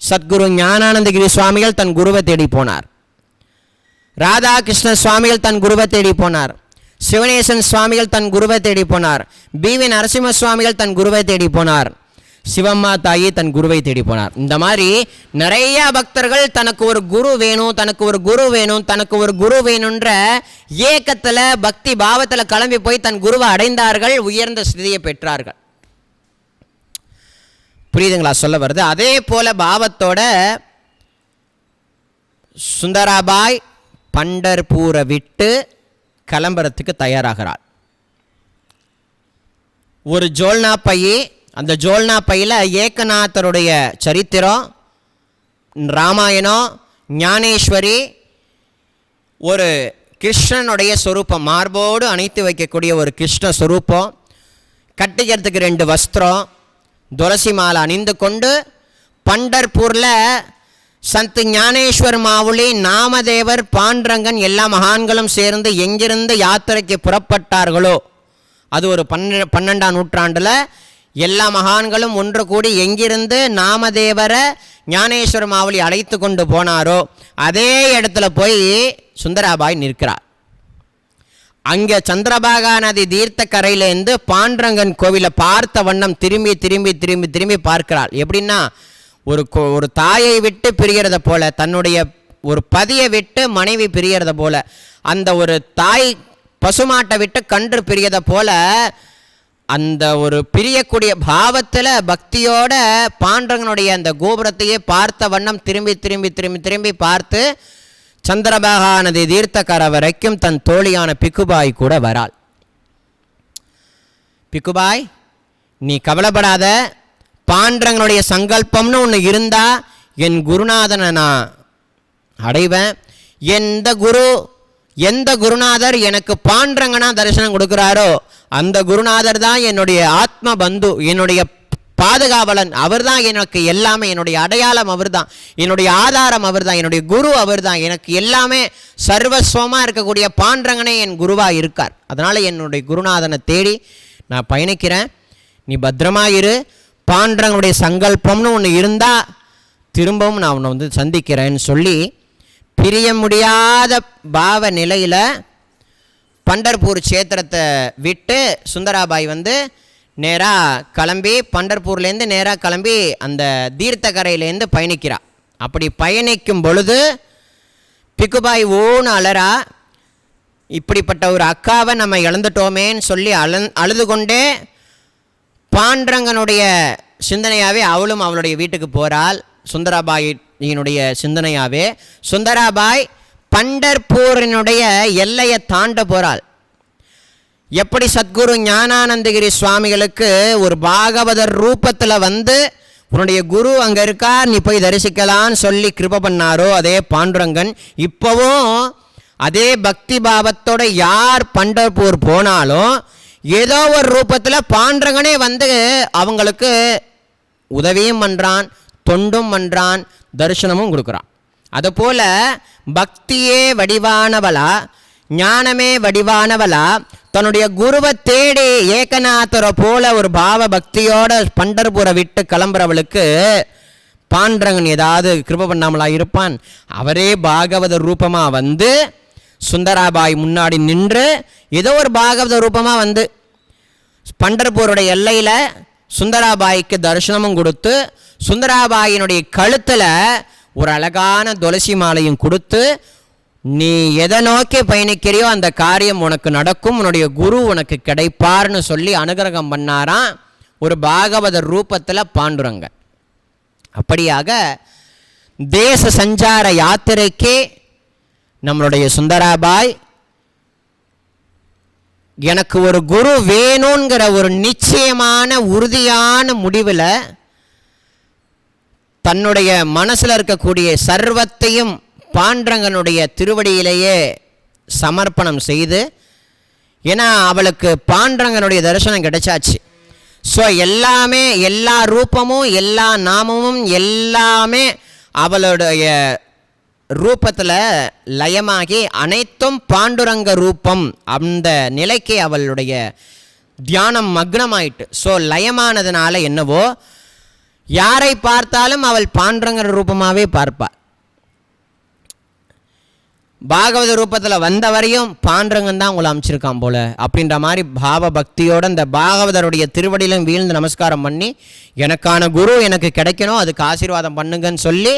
சத்குரு ஞானானந்தகிரி சுவாமிகள் தன் குருவை தேடி போனார். ராதாகிருஷ்ண சுவாமிகள் தன் குருவை தேடி போனார். சிவனேசன் சுவாமிகள் தன் குருவை தேடி போனார். பிவி நரசிம்ம சுவாமிகள் தன் குருவை தேடி போனார். சிவம்மா தாயி தன் குருவை தேடி போனார். இந்த மாதிரி நிறைய பக்தர்கள் தனக்கு ஒரு குரு வேணும், தனக்கு ஒரு குரு வேணும், தனக்கு ஒரு குரு வேணுன்ற ஏக்கத்தில் பக்தி பாவத்தில் கிளம்பி போய் தன் குருவை அடைந்தார்கள், உயர்ந்த ஸ்திதியை பெற்றார்கள். புரியுதுங்களா சொல்ல வருது? அதே போல பாவத்தோட சுந்தராபாய் பண்டர்பூரை விட்டு கிளம்புறதுக்கு தயாராகிறாள். ஒரு ஜோல்னா பையை, அந்த ஜோல்னா பையில் ஏகநாதருடைய சரித்திரம், ராமாயணம், ஞானேஸ்வரி, ஒரு கிருஷ்ணனுடைய சொரூபம், மார்போடு அணைத்து வைக்கக்கூடிய ஒரு கிருஷ்ண சொரூபம், கட்டிக்கிறதுக்கு 2 வஸ்திரம், துளசி மாலை அணிந்து கொண்டு பண்டர்பூரில் சந்த் ஞானேஸ்வர் மாவுளி, நாமதேவர், பாண்டரங்கன் எல்லா மகான்களும் சேர்ந்து எங்கிருந்து யாத்திரைக்கு புறப்பட்டார்களோ, அது ஒரு 12ஆம் நூற்றாண்டில் எல்லா மகான்களும் ஒன்று கூடி எங்கிருந்து நாமதேவரை ஞானேஸ்வர மாவுளி அழைத்து கொண்டு போனாரோ அதே இடத்துல போய் சுந்தராபாய் நிற்கிறார். அங்கே சந்திரபாகா நதி தீர்த்த கரையிலேருந்து பாண்டரங்கன் கோவிலை பார்த்த வண்ணம் திரும்பி திரும்பி திரும்பி திரும்பி பார்க்கிறாள். எப்படின்னா, ஒரு தாயை விட்டு பிரியறத போல, தன்னுடைய ஒரு பதியை விட்டு மனைவி பிரியறத போல, அந்த ஒரு தாய் பசுமாட்டை விட்டு கன்று பிரியத போல, அந்த ஒரு பிரியக்கூடிய பாவத்தில் பக்தியோட பாண்டரங்கனுடைய அந்த கோபுரத்தையே பார்த்த வண்ணம் திரும்பி திரும்பி திரும்பி திரும்பி பார்த்து சந்திரபாகா நதி தீர்த்தக்கரை வரைக்கும் தன் தோழியான பிக்குபாய் கூட வராள். பிக்குபாய், நீ கவலைப்படாத, பாண்டரங்கனுடைய சங்கல்பம்னு ஒன்று இருந்தா என் குருநாதனை நான் அடைவேன். எந்த குருநாதர் எனக்கு பாண்டரங்கனா தரிசனம் கொடுக்குறாரோ அந்த குருநாதர் தான் என்னுடைய ஆத்ம பந்து, என்னுடைய பாதுகாவலன். அவர் தான் எனக்கு எல்லாமே, என்னுடைய அடையாளம் அவர் தான், என்னுடைய ஆதாரம் அவர் தான், என்னுடைய குரு அவர் தான், எனக்கு எல்லாமே சர்வஸ்வமாக இருக்கக்கூடிய பாண்டரங்கனே என் குருவாக இருக்கார். அதனால் என்னுடைய குருநாதனை தேடி நான் பயணிக்கிறேன், நீ பத்திரமாயிரு. பாண்டரங்கனுடைய சங்கல்பம்னு ஒன்று இருந்தால் திரும்பவும் நான் உன்னை சந்திக்கிறேன்னு சொல்லி பிரிய முடியாத பாவ நிலையில் பண்டர்பூர் சேத்திரத்தை விட்டு சுந்தராபாய் நேராக கிளம்பி, பண்டர்பூர்லேருந்து நேராக கிளம்பி அந்த தீர்த்தக்கரையிலேருந்து பயணிக்கிறாள். அப்படி பயணிக்கும் பொழுது பிக்குபாய் ஓன்னு அலறா, இப்படிப்பட்ட ஒரு அக்காவை நம்ம இழந்துட்டோமேன்னு சொல்லி அழுது கொண்டே பாண்டரங்கனுடைய சிந்தனையாகவே அவளும் அவளுடைய வீட்டுக்கு போகிறாள். சுந்தராபாயினுடைய சிந்தனையாகவே சுந்தராபாய் பண்டர்பூரினுடைய எல்லையை தாண்ட போகிறாள். எப்படி சத்குரு ஞானானந்தகிரி சுவாமிகளுக்கு ஒரு பாகவதர் ரூபத்தில் உன்னுடைய குரு அங்கே இருக்கா, நீ போய் தரிசிக்கலான்னு சொல்லி கிருபை பண்ணாரோ, அதே பாண்டுரங்கன் இப்போவும் அதே பக்தி பாவத்தோட யார் பண்டர்பூர் போனாலும் ஏதோ ஒரு ரூபத்தில் பாண்டரங்கனே அவங்களுக்கு உதவியும் பண்ணுறான், தொண்டும் பண்ணுறான், தரிசனமும் கொடுக்குறான். அதுபோல் பக்தியே வடிவானவளா, ஞானமே வடிவானவளா, தன்னுடைய குருவை தேடி ஏகநாதரை போல ஒரு பாவ பக்தியோட பண்டர்பூரை விட்டு கிளம்புறவளுக்கு பாண்டரங்கன் ஏதாவது கிருபை பண்ணாமலா இருப்பான்? அவரே பாகவத ரூபமாக சுந்தராபாய் முன்னாடி நின்று ஏதோ ஒரு பாகவத ரூபமாக பண்டர்பூருடைய எல்லையில் சுந்தராபாய்க்கு தரிசனமும் கொடுத்து, சுந்தராபாயினுடைய கழுத்தில் ஒரு அழகான துளசி மாலையும் கொடுத்து, நீ எதை நோக்கி பயணிக்கிறியோ அந்த காரியம் உனக்கு நடக்கும், உன்னுடைய குரு உனக்கு கிடைப்பார்னு சொல்லி அனுகிரகம் பண்ணாராம் ஒரு பாகவதர் ரூபத்தில் பாண்டுரங்க. அப்படியாக தேச சஞ்சார யாத்திரைக்கு நம்மளுடைய சுந்தராபாய் எனக்கு ஒரு குரு வேணுங்கிற ஒரு நிச்சயமான உறுதியான முடிவில் தன்னுடைய மனசில் இருக்கக்கூடிய சர்வத்தையும் பாண்டரங்கனுடைய திருவடியிலேயே சமர்ப்பணம் செய்து, ஏன்னா அவளுக்கு பாண்டரங்கனுடைய தரிசனம் கிடைச்சாச்சு. ஸோ எல்லாமே, எல்லா ரூபமும், எல்லா நாமமும் எல்லாமே அவளுடைய ரூபத்தில் லயமாகி அனைத்தும் பாண்டுரங்க ரூபம் அந்த நிலைக்கு அவளுடைய தியானம் மக்னமாயிட்டு. ஸோ லயமானதுனால என்னவோ யாரை பார்த்தாலும் அவள் பாண்டுரங்க ரூபமாகவே பார்ப்பாள். பாகவத ரூபத்தில் வந்தவரையும் பாண்டுரங்கன் தான் உங்களை அமைச்சிருக்கான் போல அப்படின்ற மாதிரி பாவ பக்தியோடு அந்த பாகவதருடைய திருவடியிலும் வீழ்ந்து நமஸ்காரம் பண்ணி, எனக்கான குரு எனக்கு கிடைக்கணும், அதுக்கு ஆசீர்வாதம் பண்ணுங்கன்னு சொல்லி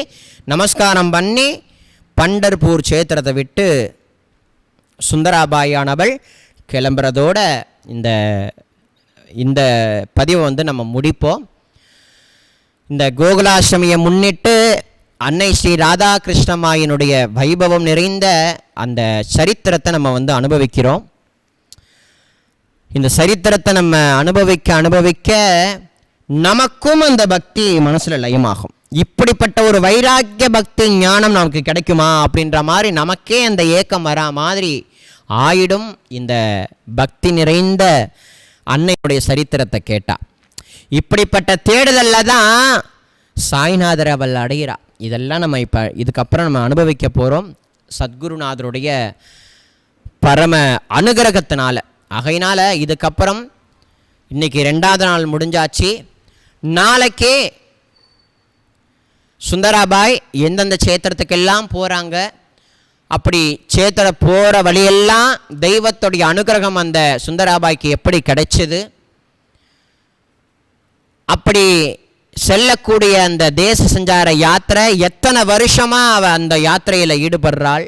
நமஸ்காரம் பண்ணி பண்டர்பூர் சேத்திரத்தை விட்டு சுந்தராபாயானவள் கிளம்புறதோட இந்த பதிவை நம்ம முடிப்போம். இந்த கோகுலாஷ்டமியை முன்னிட்டு அன்னை ஸ்ரீ ராதாகிருஷ்ணமாயினுடைய வைபவம் நிறைந்த அந்த சரித்திரத்தை நம்ம அனுபவிக்கிறோம். இந்த சரித்திரத்தை நம்ம அனுபவிக்க நமக்கும் அந்த பக்தி மனசில் லயமாகும். இப்படிப்பட்ட ஒரு வைராக்கிய பக்தி ஞானம் நமக்கு கிடைக்குமா அப்படின்ற மாதிரி நமக்கே அந்த ஏக்கம் வரா மாதிரி ஆயிடும் இந்த பக்தி நிறைந்த அன்னையுடைய சரித்திரத்தை கேட்டா. இப்படிப்பட்ட தேடுதலில் தான் சாய்நாதர் அவள் அடைகிறா. இதெல்லாம் நம்ம இப்போ இதுக்கப்புறம் நம்ம அனுபவிக்க போகிறோம் சத்குருநாதருடைய பரம அனுகிரகத்தினால. ஆகையினால இதுக்கப்புறம் இன்றைக்கி 2வது நாள் முடிஞ்சாச்சு. நாளைக்கே சுந்தராபாய் எந்தெந்த சேத்திரத்துக்கெல்லாம் போகிறாங்க, அப்படி சேத்திர போகிற வழியெல்லாம் தெய்வத்துடைய அனுகிரகம் அந்த சுந்தராபாய்க்கு எப்படி கிடைச்சது, அப்படி செல்லக்கூடிய அந்த தேச சஞ்சார யாத்திரை எத்தனை வருஷமாக அவள் அந்த யாத்திரையில் ஈடுபடுறாள்,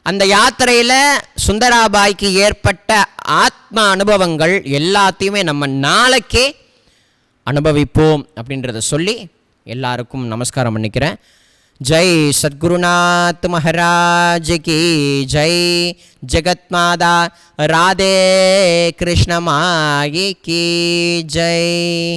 அந்த யாத்திரையில் சுந்தராபாய்க்கு ஏற்பட்ட ஆத்ம அனுபவங்கள் எல்லாத்தையுமே நம்ம நாளைக்கே அனுபவிப்போம் அப்படின்றத சொல்லி எல்லாருக்கும் நமஸ்காரம் பண்ணிக்கிறேன். ஜெய் சத்குருநாத் மகாராஜ் கி ஜெய். ஜெகத்மாதா ராதே கிருஷ்ண மாயி கி ஜெய்.